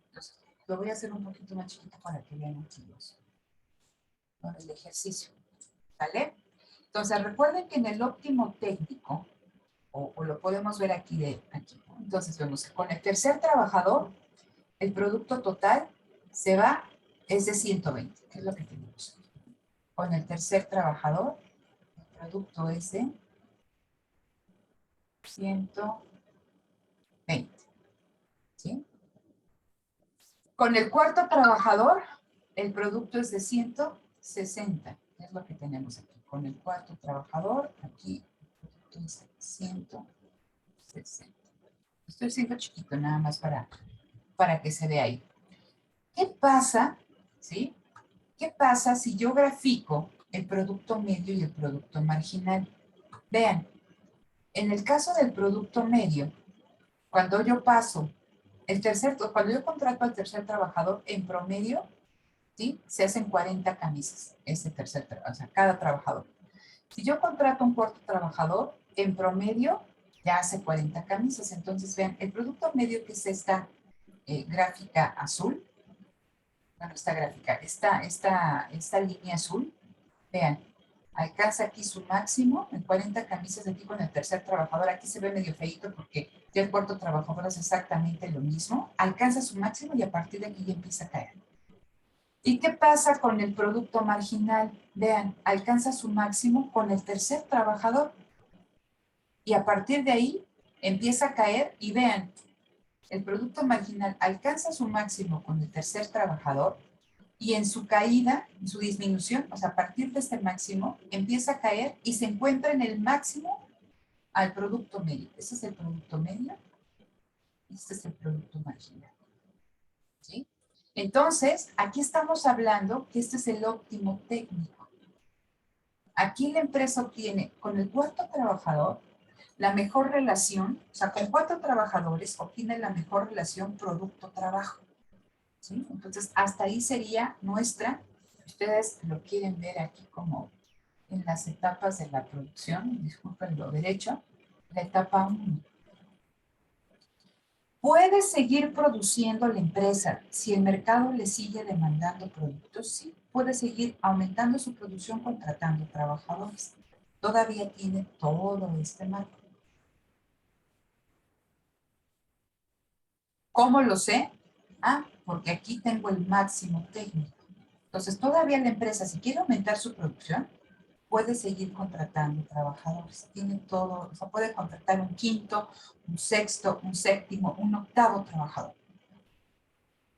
S1: Entonces, lo voy a hacer un poquito más chiquito para que vean aquí el ejercicio. ¿Vale? Entonces, recuerden que en el óptimo técnico, o lo podemos ver aquí, ¿no? Entonces, vemos que con el tercer trabajador, el producto total es de 120, que es lo que tenemos. Con el tercer trabajador, el producto es de 120. ¿Sí? Con el cuarto trabajador, el producto es de 160. Es lo que tenemos aquí. Con el cuarto trabajador, aquí el producto es de 160. Estoy haciendo chiquito nada más para que se vea ahí. ¿Qué pasa? ¿Sí? ¿Qué pasa si yo grafico el producto medio y el producto marginal? Vean, en el caso del producto medio, cuando yo cuando yo contrato al tercer trabajador, en promedio, ¿sí? Se hacen 40 camisas, o sea, cada trabajador. Si yo contrato un cuarto trabajador, en promedio ya hace 40 camisas. Entonces, vean, el producto medio que es esta gráfica azul, bueno, esta línea azul, vean, alcanza aquí su máximo en 40 camisas de aquí con el tercer trabajador. Aquí se ve medio feíto porque ya el cuarto trabajador es exactamente lo mismo. Alcanza su máximo y a partir de aquí ya empieza a caer. ¿Y qué pasa con el producto marginal? Vean, alcanza su máximo con el tercer trabajador y a partir de ahí empieza a caer y vean, el producto marginal alcanza su máximo con el tercer trabajador y en su caída, en su disminución, o sea, a partir de este máximo, empieza a caer y se encuentra en el máximo al producto medio. Ese es el producto medio, este es el producto marginal. ¿Sí? Entonces, aquí estamos hablando que este es el óptimo técnico. Aquí la empresa obtiene con el cuarto trabajador la mejor relación, o sea, con 4 trabajadores obtiene la mejor relación producto-trabajo. ¿Sí? Entonces, hasta ahí sería nuestra, ustedes lo quieren ver aquí como en las etapas de la producción, disculpen lo derecho, la etapa 1. ¿Puede seguir produciendo la empresa si el mercado le sigue demandando productos? Sí, puede seguir aumentando su producción contratando trabajadores. Todavía tiene todo este marco. ¿Cómo lo sé? Porque aquí tengo el máximo técnico. Entonces, todavía la empresa, si quiere aumentar su producción, puede seguir contratando trabajadores. Tiene todo, o sea, puede contratar un quinto, un sexto, un séptimo, un octavo trabajador.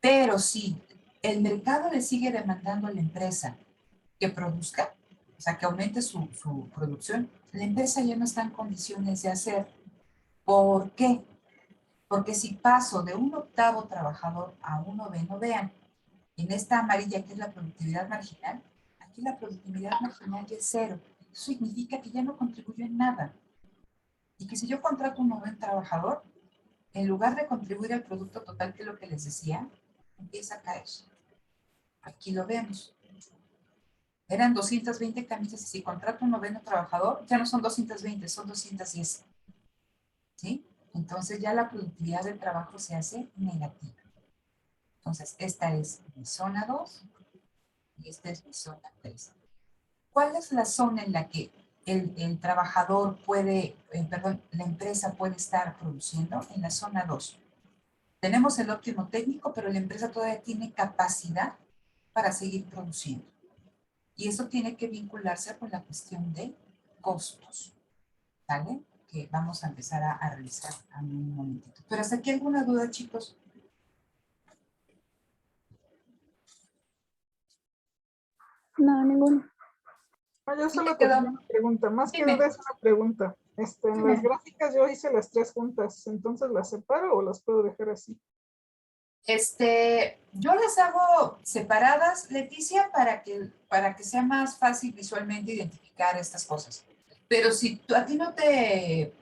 S1: Pero si el mercado le sigue demandando a la empresa que produzca, o sea, que aumente su producción, la empresa ya no está en condiciones de hacer. ¿Por qué? Porque si paso de un octavo trabajador a un noveno, vean, en esta amarilla que es la productividad marginal, aquí la productividad marginal ya es 0. Eso significa que ya no contribuyó en nada. Y que si yo contrato un noveno trabajador, en lugar de contribuir al producto total, que es lo que les decía, empieza a caer. Aquí lo vemos. Eran 220 camisas y si contrato un noveno trabajador, ya no son 220, son 210. ¿Sí? Entonces ya la productividad del trabajo se hace negativa. Entonces, esta es mi zona 2 y esta es mi zona 3. ¿Cuál es la zona en la que el trabajador puede, la empresa puede estar produciendo? En la zona 2. Tenemos el óptimo técnico, pero la empresa todavía tiene capacidad para seguir produciendo. Y eso tiene que vincularse con la cuestión de costos, ¿vale? Que vamos a empezar a revisar en un momentito. Pero hasta aquí alguna duda, chicos.
S2: No, ninguno.
S4: No, yo
S1: ¿Sí te
S4: solo
S1: quedó?
S4: tenía una pregunta, más que
S1: Dime.
S4: duda es una pregunta. En
S1: Dime.
S4: las gráficas yo hice las 3 juntas, entonces las separo o las puedo dejar así.
S1: Yo las hago separadas, Leticia, para que sea más fácil visualmente identificar estas cosas. Pero si a ti no te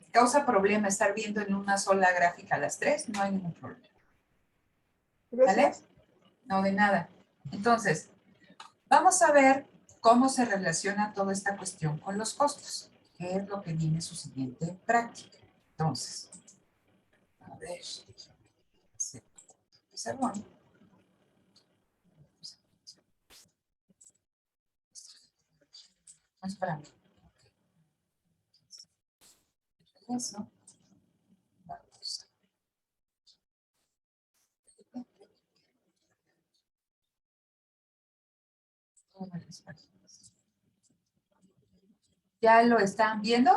S1: causa problema estar viendo en una sola gráfica las 3, no hay ningún problema. ¿Vale?
S4: Gracias.
S1: No, de nada. Entonces, vamos a ver cómo se relaciona toda esta cuestión con los costos, que es lo que viene su siguiente práctica. Entonces, a ver, pizarrón. No es para mí. Eso. Vamos. ¿Ya lo están viendo?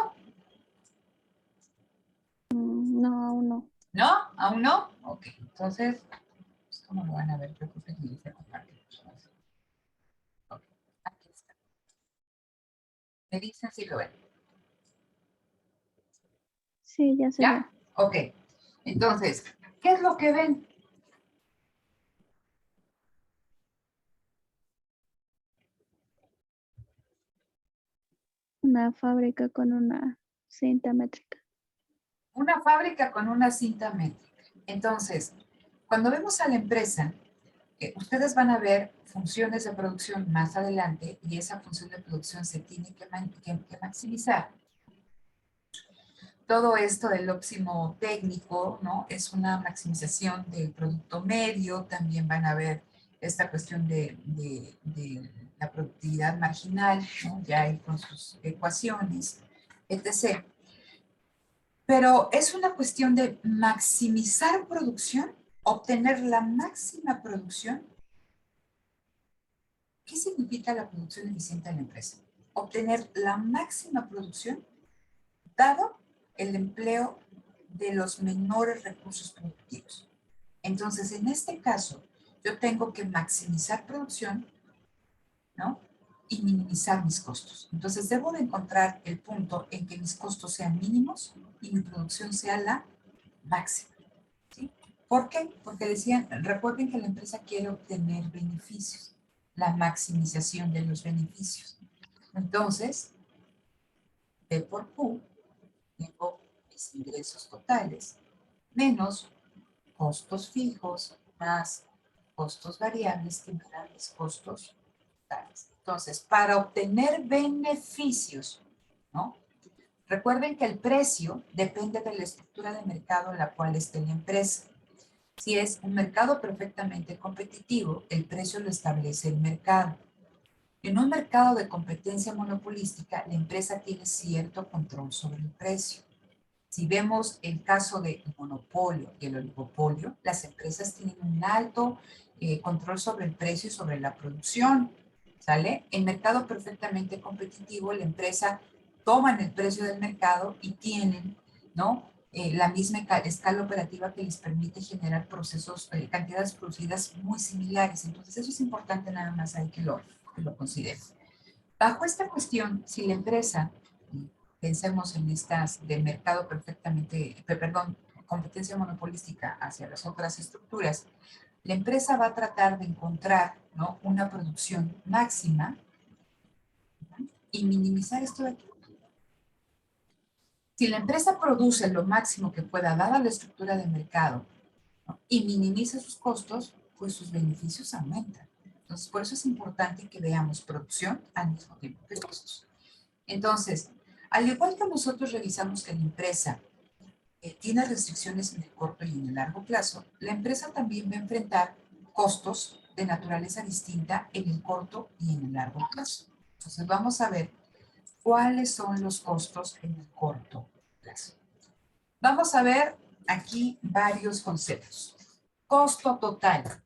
S2: No, aún no.
S1: ¿No? ¿Aún no? Ok, entonces, pues, ¿cómo lo van a ver? Yo creo que ni se comparte. Ok, aquí está. Me dicen si lo ven.
S2: Sí, ya se ve.
S1: ¿Ya? Ok. Entonces, ¿qué es lo que ven?
S2: Una fábrica con una cinta métrica.
S1: Una fábrica con una cinta métrica. Entonces, cuando vemos a la empresa, ustedes van a ver funciones de producción más adelante y esa función de producción se tiene que maximizar. Todo esto del óptimo técnico, ¿no? Es una maximización del producto medio, también van a ver esta cuestión de la productividad marginal, ¿no? Ya ahí con sus ecuaciones, etc. Pero es una cuestión de maximizar producción, obtener la máxima producción. ¿Qué significa la producción eficiente en la empresa? Obtener la máxima producción dado el empleo de los menores recursos productivos. Entonces, en este caso, yo tengo que maximizar producción, ¿no? Y minimizar mis costos. Entonces, debo de encontrar el punto en que mis costos sean mínimos y mi producción sea la máxima. ¿Sí? ¿Por qué? Porque decían, recuerden que la empresa quiere obtener beneficios, la maximización de los beneficios. Entonces, P por Q, tengo mis ingresos totales, menos costos fijos, más costos variables que me dan mis costos totales. Entonces, para obtener beneficios, ¿no? Recuerden que el precio depende de la estructura de mercado en la cual esté la empresa. Si es un mercado perfectamente competitivo, el precio lo establece el mercado. En un mercado de competencia monopolística, la empresa tiene cierto control sobre el precio. Si vemos el caso del monopolio y el oligopolio, las empresas tienen un alto control sobre el precio y sobre la producción, ¿sale? En mercado perfectamente competitivo, la empresa toma el precio del mercado y tienen, ¿no? La misma escala operativa que les permite generar procesos, cantidades producidas muy similares. Entonces, eso es importante nada más ahí que lo consideren. Bajo esta cuestión, si la empresa, pensemos en estas de mercado perfectamente, perdón, competencia monopolística hacia las otras estructuras, la empresa va a tratar de encontrar, ¿no?, una producción máxima, ¿no?, y minimizar esto de aquí. Si la empresa produce lo máximo que pueda, dada la estructura de mercado, ¿no?, y minimiza sus costos, pues sus beneficios aumentan. Entonces, por eso es importante que veamos producción al mismo tiempo que costos. Entonces, al igual que nosotros revisamos que la empresa tiene restricciones en el corto y en el largo plazo, la empresa también va a enfrentar costos de naturaleza distinta en el corto y en el largo plazo. Entonces, vamos a ver cuáles son los costos en el corto plazo. Vamos a ver aquí varios conceptos. Costo total.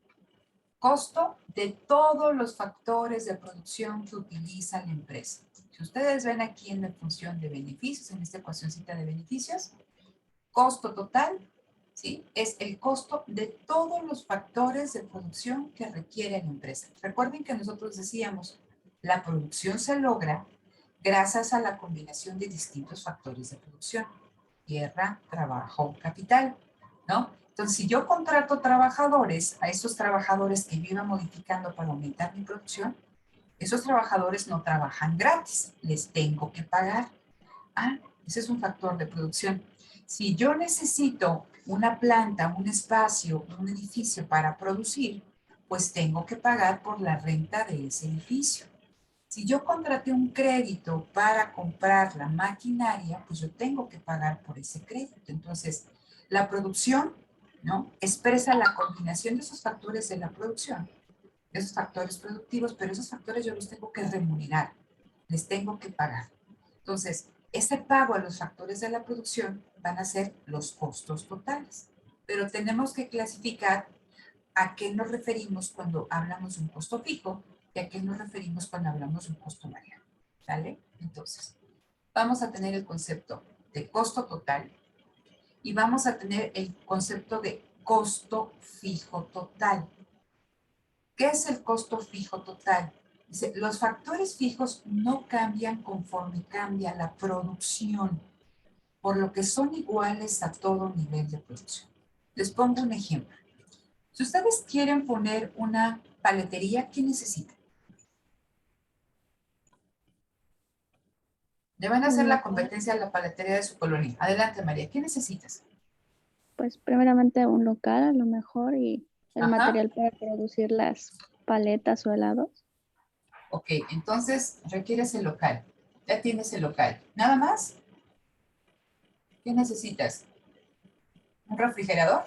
S1: Costo de todos los factores de producción que utiliza la empresa. Si ustedes ven aquí en la función de beneficios, en esta ecuacióncita de beneficios, costo total, ¿sí?, es el costo de todos los factores de producción que requiere la empresa. Recuerden que nosotros decíamos, la producción se logra gracias a la combinación de distintos factores de producción. Tierra, trabajo, capital, ¿no? Entonces, si yo contrato trabajadores, a esos trabajadores que yo iba modificando para aumentar mi producción, esos trabajadores no trabajan gratis, les tengo que pagar. Ah, ese es un factor de producción. Si yo necesito una planta, un espacio, un edificio para producir, pues tengo que pagar por la renta de ese edificio. Si yo contraté un crédito para comprar la maquinaria, pues yo tengo que pagar por ese crédito. Entonces, la producción, ¿no?, expresa la combinación de esos factores de la producción, de esos factores productivos, pero esos factores yo los tengo que remunerar, les tengo que pagar. Entonces, ese pago a los factores de la producción van a ser los costos totales. Pero tenemos que clasificar a qué nos referimos cuando hablamos de un costo fijo y a qué nos referimos cuando hablamos de un costo variable. ¿Sale? Entonces, vamos a tener el concepto de costo total y vamos a tener el concepto de costo fijo total. ¿Qué es el costo fijo total? Dice, los factores fijos no cambian conforme cambia la producción, por lo que son iguales a todo nivel de producción. Les pongo un ejemplo. Si ustedes quieren poner una paletería, ¿qué necesitan? Le van a hacer la competencia a la paletería de su colonia. Adelante, María, ¿qué necesitas?
S2: Pues primeramente un local a lo mejor y el material para producir las paletas o helados.
S1: Ok, entonces requieres el local. Ya tienes el local. ¿Nada más? ¿Qué necesitas? ¿Un refrigerador?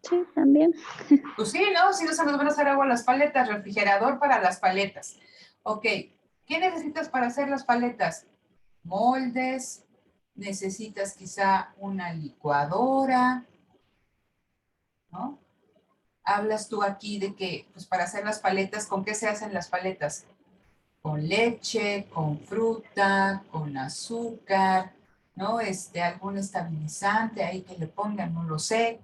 S2: Sí, también.
S1: Pues sí, ¿no? Si no se nos van a hacer agua las paletas, refrigerador para las paletas. Ok, ¿qué necesitas para hacer las paletas? Moldes, necesitas quizá una licuadora, ¿no? Hablas tú aquí de que, pues para hacer las paletas, ¿con qué se hacen las paletas? Con leche, con fruta, con azúcar, ¿no? Algún estabilizante ahí que le pongan, no lo sé,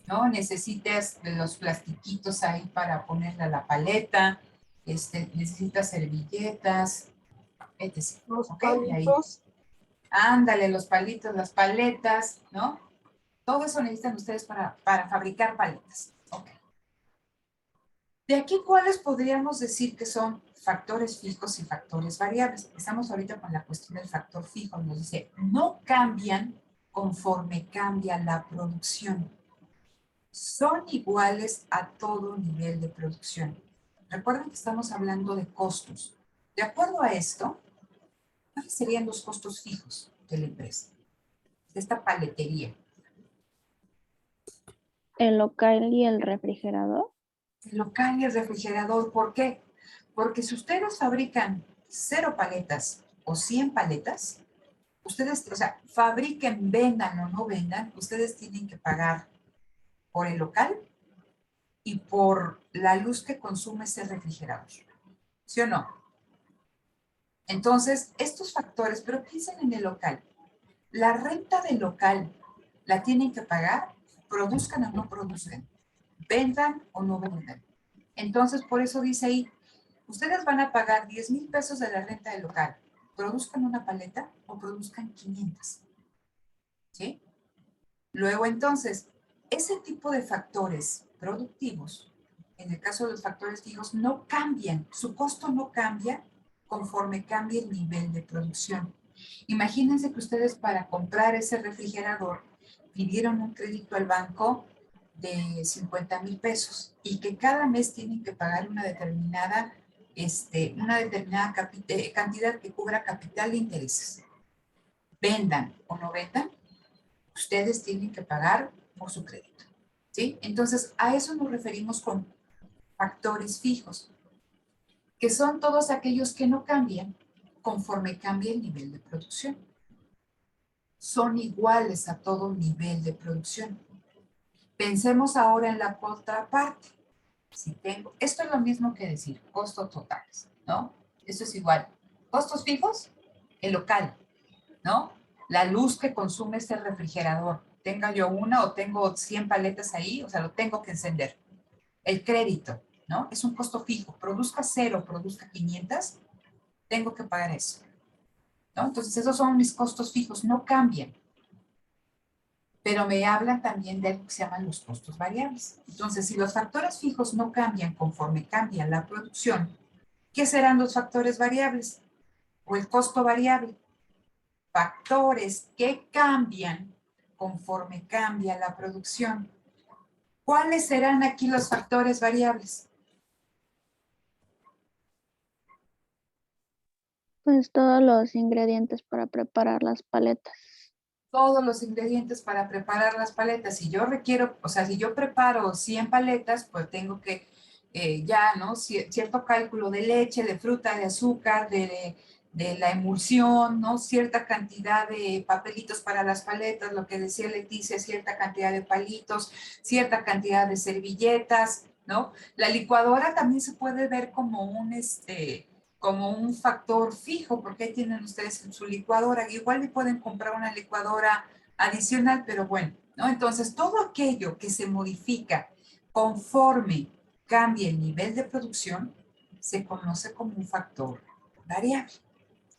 S1: ¿no? Necesitas los plastiquitos ahí para ponerle a la paleta, necesitas servilletas, etc.
S4: Los
S1: ¿Ok? Y ahí,
S4: palitos.
S1: ándale, los palitos, las paletas, ¿no? Todo eso necesitan ustedes para fabricar paletas. Ok. De aquí, ¿cuáles podríamos decir que son factores fijos y factores variables? Estamos ahorita con la cuestión del factor fijo. Nos dice, no cambian conforme cambia la producción. Son iguales a todo nivel de producción. Recuerden que estamos hablando de costos. De acuerdo a esto, ¿cuáles serían los costos fijos de la empresa? De esta paletería.
S2: El local y el refrigerador.
S1: El local y el refrigerador, ¿por qué? Porque si ustedes fabrican 0 paletas o 100 paletas, ustedes, o sea, fabriquen, vendan o no vendan, ustedes tienen que pagar por el local y por la luz que consume ese refrigerador. ¿Sí o no? Entonces, estos factores, pero piensen en el local. La renta del local la tienen que pagar, produzcan o no produzcan, vendan o no vendan. Entonces, por eso dice ahí, ustedes van a pagar 10,000 pesos de la renta del local. Produzcan una paleta o produzcan 500. ¿Sí? Luego, entonces, ese tipo de factores productivos, en el caso de los factores fijos, no cambian, su costo no cambia conforme cambie el nivel de producción. Imagínense que ustedes para comprar ese refrigerador pidieron un crédito al banco de 50,000 pesos y que cada mes tienen que pagar una determinada cantidad que cubra capital e intereses. Vendan o no vendan, ustedes tienen que pagar por su crédito, ¿sí? Entonces, a eso nos referimos con factores fijos, que son todos aquellos que no cambian conforme cambia el nivel de producción. Son iguales a todo nivel de producción. Pensemos ahora en la contraparte. Si tengo, esto es lo mismo que decir costos totales, ¿no? Esto es igual. Costos fijos, el local, ¿no? La luz que consume este refrigerador, tenga yo una o tengo 100 paletas ahí, o sea, lo tengo que encender. El crédito, ¿no? Es un costo fijo. Produzca 0, produzca 500, tengo que pagar eso, ¿no? Entonces, esos son mis costos fijos, no cambian. Pero me hablan también de algo que se llaman los costos variables. Entonces, si los factores fijos no cambian conforme cambia la producción, ¿qué serán los factores variables? O el costo variable. Factores que cambian conforme cambia la producción. ¿Cuáles serán aquí los factores variables?
S2: Pues todos los ingredientes para preparar las paletas.
S1: Todos los ingredientes para preparar las paletas. Si yo requiero, o sea, si yo preparo 100 paletas, pues tengo que ya, ¿no? Cierto cálculo de leche, de fruta, de azúcar, de la emulsión, ¿no? Cierta cantidad de papelitos para las paletas, lo que decía Leticia, cierta cantidad de palitos, cierta cantidad de servilletas, ¿no? La licuadora también se puede ver como como un factor fijo, porque ahí tienen ustedes en su licuadora. Igual le pueden comprar una licuadora adicional, pero bueno, ¿no? Entonces, todo aquello que se modifica conforme cambie el nivel de producción, se conoce como un factor variable,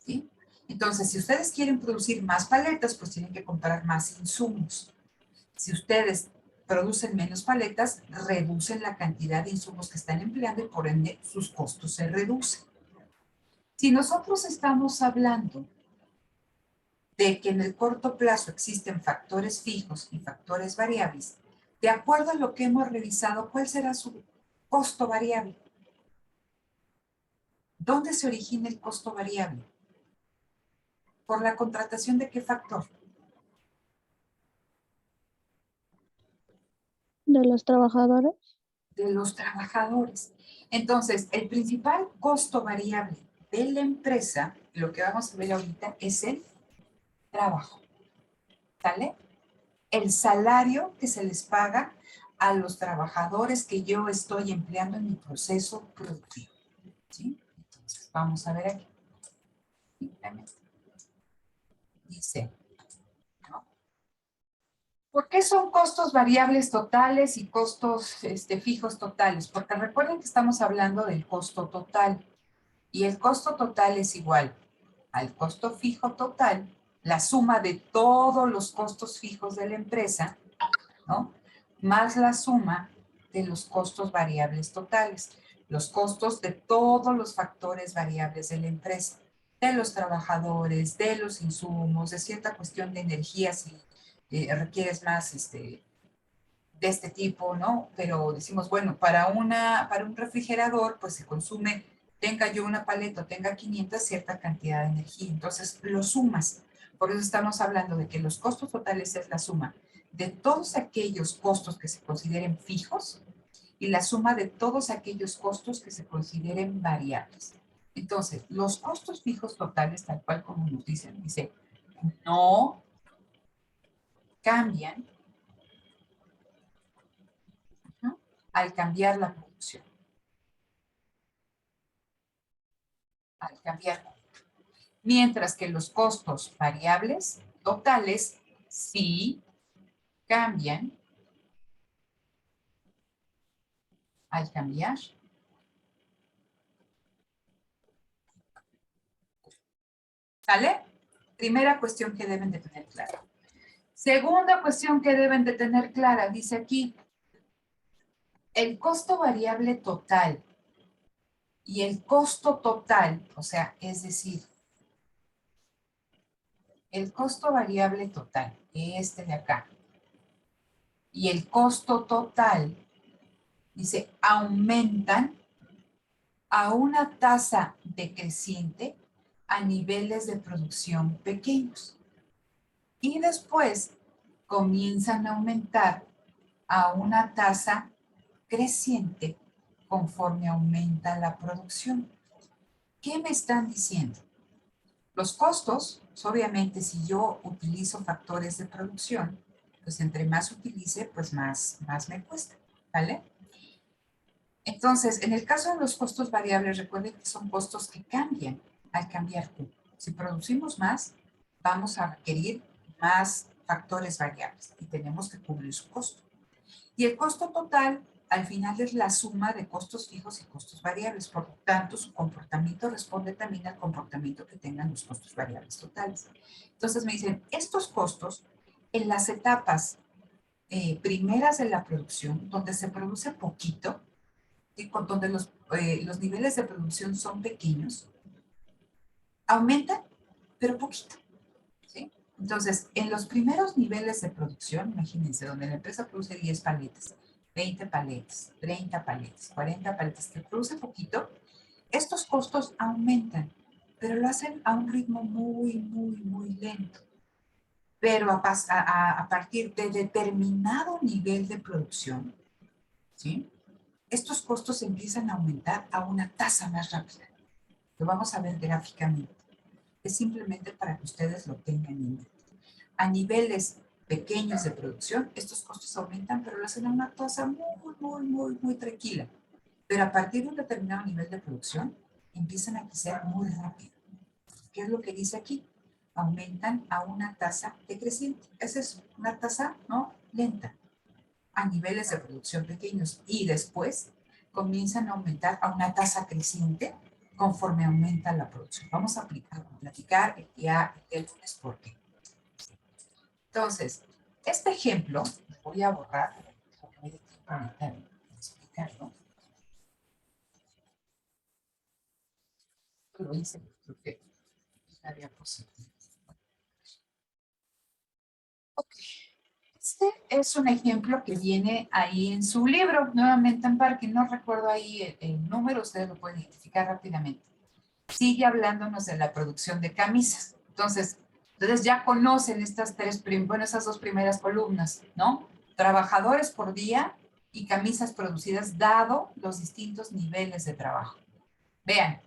S1: ¿sí? Entonces, si ustedes quieren producir más paletas, pues tienen que comprar más insumos. Si ustedes producen menos paletas, reducen la cantidad de insumos que están empleando y por ende sus costos se reducen. Si nosotros estamos hablando de que en el corto plazo existen factores fijos y factores variables, de acuerdo a lo que hemos revisado, ¿cuál será su costo variable? ¿Dónde se origina el costo variable? ¿Por la contratación de qué factor?
S2: ¿De los trabajadores?
S1: De los trabajadores. Entonces, el principal costo variable de la empresa, lo que vamos a ver ahorita, es el trabajo. ¿Sale? El salario que se les paga a los trabajadores que yo estoy empleando en mi proceso productivo. ¿Sí? Entonces, vamos a ver aquí. Dice, ¿no? ¿Por qué son costos variables totales y costos fijos totales? Porque recuerden que estamos hablando del costo total. Y el costo total es igual al costo fijo total, la suma de todos los costos fijos de la empresa, ¿no? Más la suma de los costos variables totales, los costos de todos los factores variables de la empresa, de los trabajadores, de los insumos, de cierta cuestión de energía si requieres más de este tipo, ¿no? Pero decimos, bueno, para un refrigerador, pues se consume, tenga yo una paleta o tenga 500, cierta cantidad de energía. Entonces, lo sumas. Por eso estamos hablando de que los costos totales es la suma de todos aquellos costos que se consideren fijos y la suma de todos aquellos costos que se consideren variables. Entonces, los costos fijos totales, tal cual como nos dicen, dice, no cambian, ¿no?, al cambiar la producción. Al cambiar. Mientras que los costos variables totales sí cambian al cambiar. ¿Sale? Primera cuestión que deben de tener claro. Segunda cuestión que deben de tener clara, dice aquí, el costo variable total y el costo total, o sea, es decir, el costo variable total, este de acá, y el costo total, dice, aumentan a una tasa decreciente a niveles de producción pequeños. Y después comienzan a aumentar a una tasa creciente conforme aumenta la producción. ¿Qué me están diciendo? Los costos, pues obviamente si yo utilizo factores de producción, pues entre más utilice, pues más me cuesta, ¿vale? Entonces, en el caso de los costos variables, recuerden que son costos que cambian al cambiar Q. Si producimos más, vamos a requerir más factores variables y tenemos que cubrir su costo. Y el costo total, al final, es la suma de costos fijos y costos variables. Por lo tanto, su comportamiento responde también al comportamiento que tengan los costos variables totales. Entonces me dicen, estos costos en las etapas primeras de la producción, donde se produce poquito, donde los niveles de producción son pequeños, aumentan, pero poquito. ¿Sí? Entonces, en los primeros niveles de producción, imagínense, donde la empresa produce 10 paletas, 20 paletas, 30 paletas, 40 paletas, que produce poquito, estos costos aumentan, pero lo hacen a un ritmo muy lento. Pero a partir de determinado nivel de producción, ¿sí? Estos costos empiezan a aumentar a una tasa más rápida. Lo vamos a ver gráficamente. Es simplemente para que ustedes lo tengan en mente. A niveles pequeños de producción, estos costos aumentan, pero lo hacen a una tasa muy tranquila. Pero a partir de un determinado nivel de producción, empiezan a crecer muy rápido. ¿Qué es lo que dice aquí? Aumentan a una tasa decreciente. Esa es una tasa, ¿no? Lenta, a niveles de producción pequeños. Y después comienzan a aumentar a una tasa creciente conforme aumenta la producción. Vamos a platicar ya el lunes por qué. Entonces, este ejemplo, voy a borrar, porque me da tiempo de explicarlo. Lo hice porque la diapositiva. Ok. Este es un ejemplo que viene ahí en su libro, nuevamente en Parking, no recuerdo ahí el número, ustedes lo pueden identificar rápidamente. Sigue hablándonos de la producción de camisas. Entonces ya conocen esas dos primeras columnas, ¿no? Trabajadores por día y camisas producidas dado los distintos niveles de trabajo. Vean,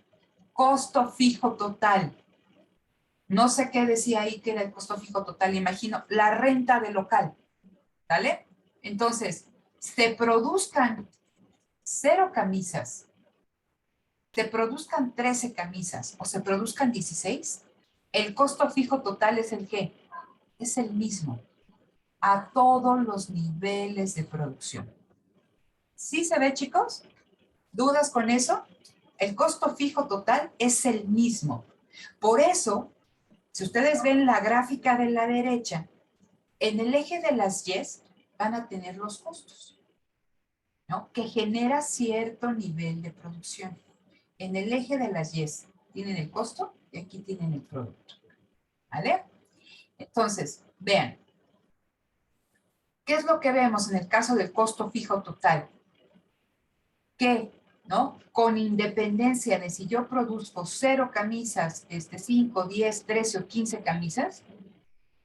S1: costo fijo total. No sé qué decía ahí que era el costo fijo total, imagino, la renta del local, ¿vale? Entonces, se produzcan 0 camisas, se produzcan 13 camisas o se produzcan 16, el costo fijo total es el ¿qué? Es el mismo a todos los niveles de producción. ¿Sí se ve, chicos? ¿Dudas con eso? El costo fijo total es el mismo. Por eso, si ustedes ven la gráfica de la derecha, en el eje de las Y's van a tener los costos, ¿no? Que genera cierto nivel de producción. En el eje de las Y's tienen el costo y aquí tienen el producto. ¿Vale? Entonces, vean. ¿Qué es lo que vemos en el caso del costo fijo total? Que, ¿no? Con independencia de si yo produzco 0 camisas, 5, 10, 13 o 15 camisas,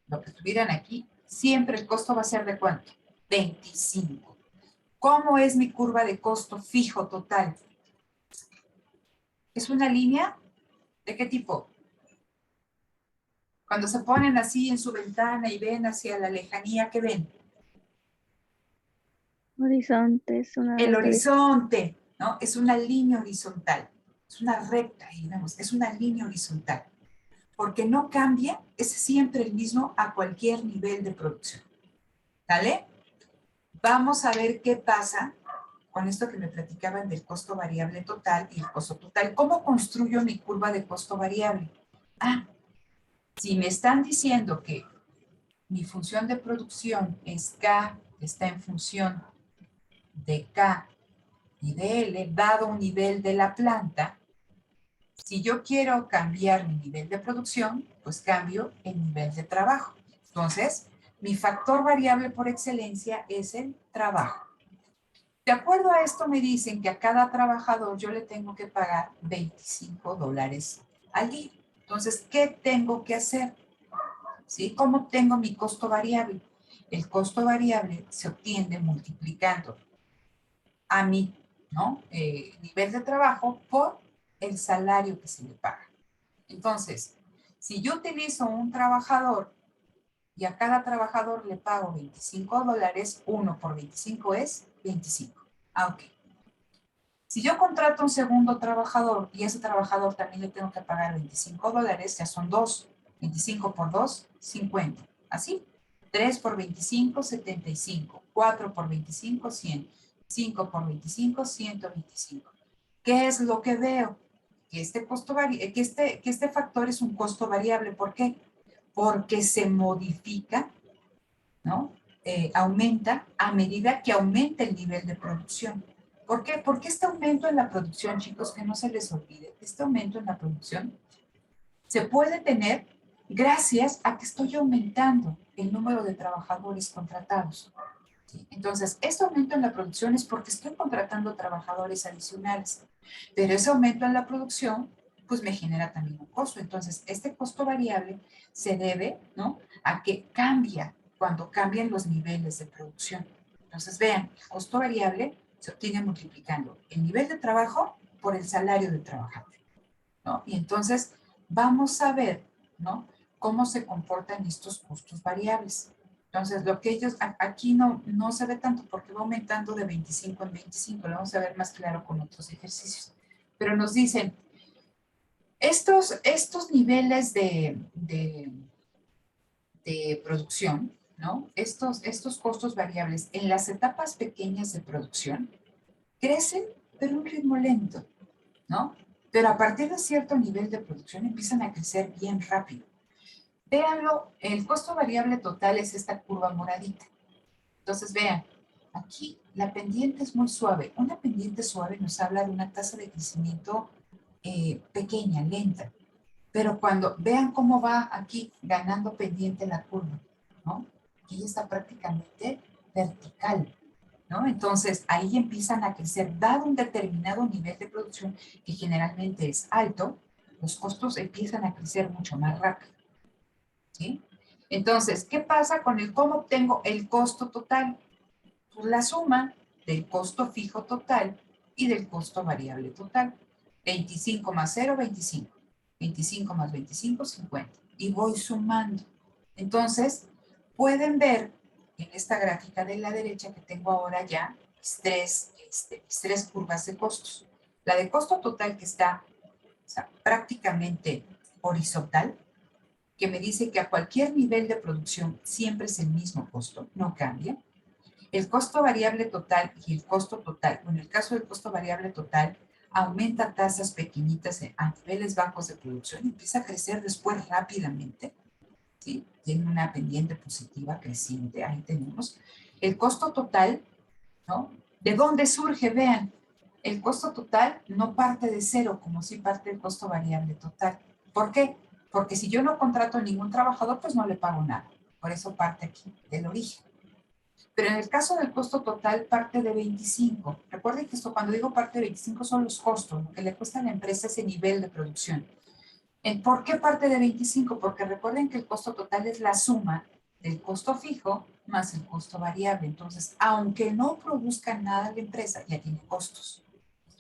S1: lo que estuvieran aquí, siempre el costo va a ser ¿de cuánto? 25. ¿Cómo es mi curva de costo fijo total? ¿Es una línea? ¿De qué tipo? Cuando se ponen así en su ventana y ven hacia la lejanía, ¿qué ven?
S2: Horizonte, es una
S1: El
S2: recta
S1: horizonte, ¿no? Es una línea horizontal. Es una recta, digamos, es una línea horizontal. Porque no cambia, es siempre el mismo a cualquier nivel de producción. ¿Vale? Vamos a ver qué pasa con esto que me platicaban del costo variable total y el costo total. ¿Cómo construyo mi curva de costo variable? Ah, si me están diciendo que mi función de producción es K, está en función de K y de L, dado un nivel de la planta, si yo quiero cambiar mi nivel de producción, pues cambio el nivel de trabajo. Entonces, mi factor variable por excelencia es el trabajo. De acuerdo a esto me dicen que a cada trabajador yo le tengo que pagar $25 al día. Entonces, ¿qué tengo que hacer? ¿Sí? ¿Cómo tengo mi costo variable? El costo variable se obtiene multiplicando a mi, ¿no? Nivel de trabajo por el salario que se le paga. Entonces, si yo utilizo un trabajador y a cada trabajador le pago $25, 1 por 25 es 25. Ah, ok. Si yo contrato un segundo trabajador y ese trabajador también le tengo que pagar $25, ya son 2. 25 por 2, 50. ¿Así? 3 por 25, 75. 4 por 25, 100. 5 por 25, 125. ¿Qué es lo que veo? Que este factor es un costo variable. ¿Por qué? Porque se modifica, ¿no? Aumenta a medida que aumenta el nivel de producción. ¿Por qué? Porque este aumento en la producción, chicos, que no se les olvide, este aumento en la producción se puede tener gracias a que estoy aumentando el número de trabajadores contratados. ¿Sí? Entonces, este aumento en la producción es porque estoy contratando trabajadores adicionales, pero ese aumento en la producción, pues me genera también un costo. Entonces, este costo variable se debe, ¿no?, a que cambia cuando cambian los niveles de producción. Entonces, vean, el costo variable se obtiene multiplicando el nivel de trabajo por el salario del trabajador, ¿no? Y entonces, vamos a ver, ¿no?, cómo se comportan estos costos variables. Entonces, lo que ellos, aquí no se ve tanto porque va aumentando de 25 en 25, lo vamos a ver más claro con otros ejercicios. Pero nos dicen, estos niveles de producción, ¿no? Estos costos variables en las etapas pequeñas de producción crecen, pero a un ritmo lento, ¿no? Pero a partir de cierto nivel de producción empiezan a crecer bien rápido. Véanlo, el costo variable total es esta curva moradita. Entonces vean, aquí la pendiente es muy suave. Una pendiente suave nos habla de una tasa de crecimiento pequeña, lenta. Pero cuando vean cómo va aquí ganando pendiente la curva, ¿no? Aquí está prácticamente vertical, ¿no? Entonces ahí empiezan a crecer, dado un determinado nivel de producción que generalmente es alto, los costos empiezan a crecer mucho más rápido, ¿sí? Entonces, ¿qué pasa con cómo obtengo el costo total? Pues la suma del costo fijo total y del costo variable total. 25 más 0, 25. 25 más 25, 50. Y voy sumando. Entonces, pueden ver en esta gráfica de la derecha que tengo ahora ya mis tres curvas de costos. La de costo total que está, o sea, prácticamente horizontal, que me dice que a cualquier nivel de producción siempre es el mismo costo, no cambia. El costo variable total y el costo total, en el caso del costo variable total, aumenta tasas pequeñitas a niveles bajos de producción y empieza a crecer después rápidamente, ¿sí? Tiene una pendiente positiva creciente, ahí tenemos. El costo total, ¿no? ¿De dónde surge? Vean, el costo total no parte de cero, como si parte el costo variable total. ¿Por qué? Porque si yo no contrato a ningún trabajador, pues no le pago nada. Por eso parte aquí, del origen. Pero en el caso del costo total parte de 25. Recuerden que esto, cuando digo parte de 25 son los costos, lo que le cuesta a la empresa ese nivel de producción. ¿Por qué parte de 25? Porque recuerden que el costo total es la suma del costo fijo más el costo variable. Entonces, aunque no produzca nada la empresa, ya tiene costos.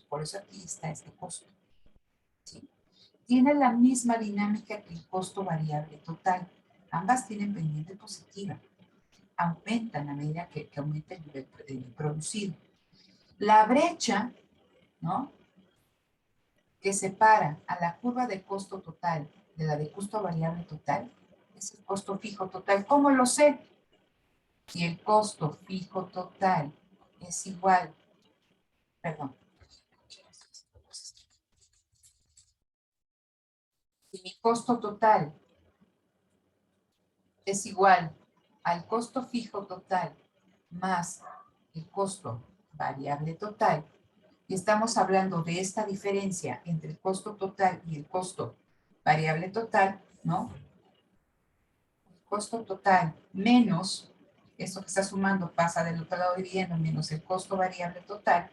S1: Por eso aquí está este costo, ¿sí? Tiene la misma dinámica que el costo variable total. Ambas tienen pendiente positiva. Aumentan a medida que aumenta el nivel de producido. La brecha, ¿no?, que separa a la curva de costo total de la de costo variable total es el costo fijo total. ¿Cómo lo sé? Si el costo fijo total es igual, perdón, si mi costo total es igual al costo fijo total más el costo variable total, y estamos hablando de esta diferencia entre el costo total y el costo variable total, ¿no? El costo total menos, esto que está sumando pasa del otro lado dividiendo, menos el costo variable total,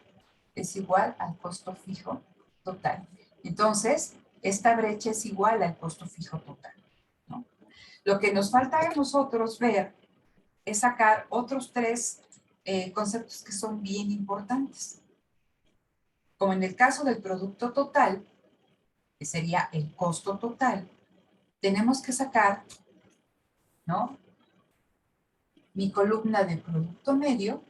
S1: es igual al costo fijo total. Entonces, esta brecha es igual al costo fijo total, ¿no? Lo que nos falta a nosotros ver es sacar otros tres conceptos que son bien importantes. Como en el caso del producto total, que sería el costo total, tenemos que sacar, ¿no? Mi columna de producto medio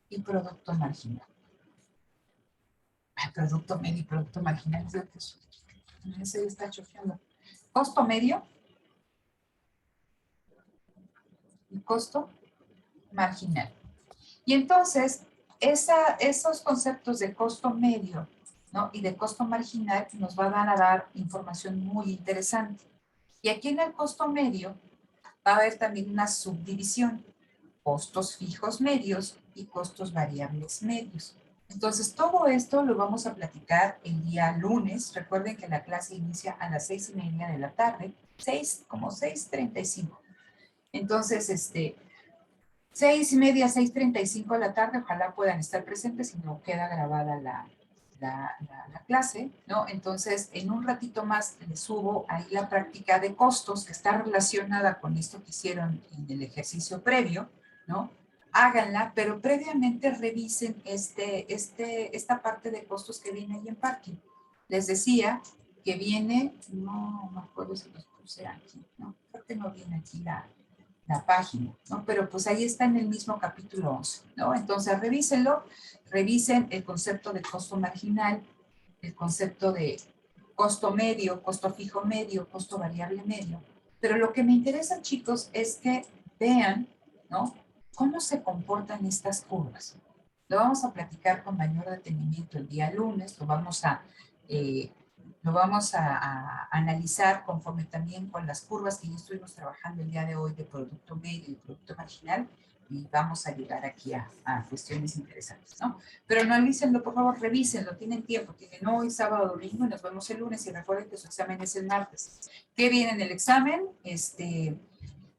S1: y producto marginal. Producto medio y producto marginal. Ese está choqueando. Costo medio y costo marginal. Y entonces, esos conceptos de costo medio, ¿no? Y de costo marginal nos van a dar información muy interesante. Y aquí en el costo medio va a haber también una subdivisión, costos fijos medios y costos variables medios. Entonces, todo esto lo vamos a platicar el día lunes. Recuerden que la clase inicia a las 6:30 de la tarde, como 6:35. Entonces, 6:30, 6:35 de la tarde, ojalá puedan estar presentes, si no queda grabada la clase, ¿no? Entonces, en un ratito más les subo ahí la práctica de costos que está relacionada con esto que hicieron en el ejercicio previo, ¿no? Háganla, pero previamente revisen esta parte de costos que viene ahí en parking. Les decía que viene, no me acuerdo si los puse aquí, ¿no? Creo que no viene aquí la página, ¿no? Pero pues ahí está en el mismo capítulo 11, ¿no? Entonces revísenlo, revisen el concepto de costo marginal, el concepto de costo medio, costo fijo medio, costo variable medio. Pero lo que me interesa, chicos, es que vean, ¿no? Cómo se comportan estas curvas. Lo vamos a platicar con mayor detenimiento el día lunes, lo vamos a analizar conforme también con las curvas que ya estuvimos trabajando el día de hoy de producto medio y producto marginal, y vamos a llegar aquí a cuestiones interesantes, ¿no? Pero analícenlo, por favor, revísenlo, tienen tiempo, tienen hoy, sábado, domingo, y nos vemos el lunes, y recuerden que su examen es el martes. ¿Qué viene en el examen?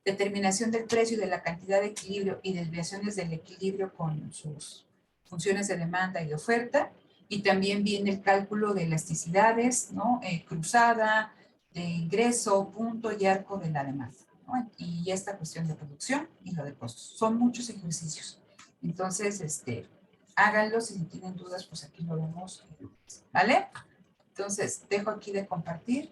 S1: Determinación del precio y de la cantidad de equilibrio y desviaciones del equilibrio con sus funciones de demanda y de oferta, y también viene el cálculo de elasticidades, ¿no? Cruzada, de ingreso, punto y arco de la demanda, ¿no? Y esta cuestión de producción y lo de costos. Son muchos ejercicios. Entonces, háganlos, y si tienen dudas, pues aquí lo vemos el lunes, ¿vale? Entonces, dejo aquí de compartir.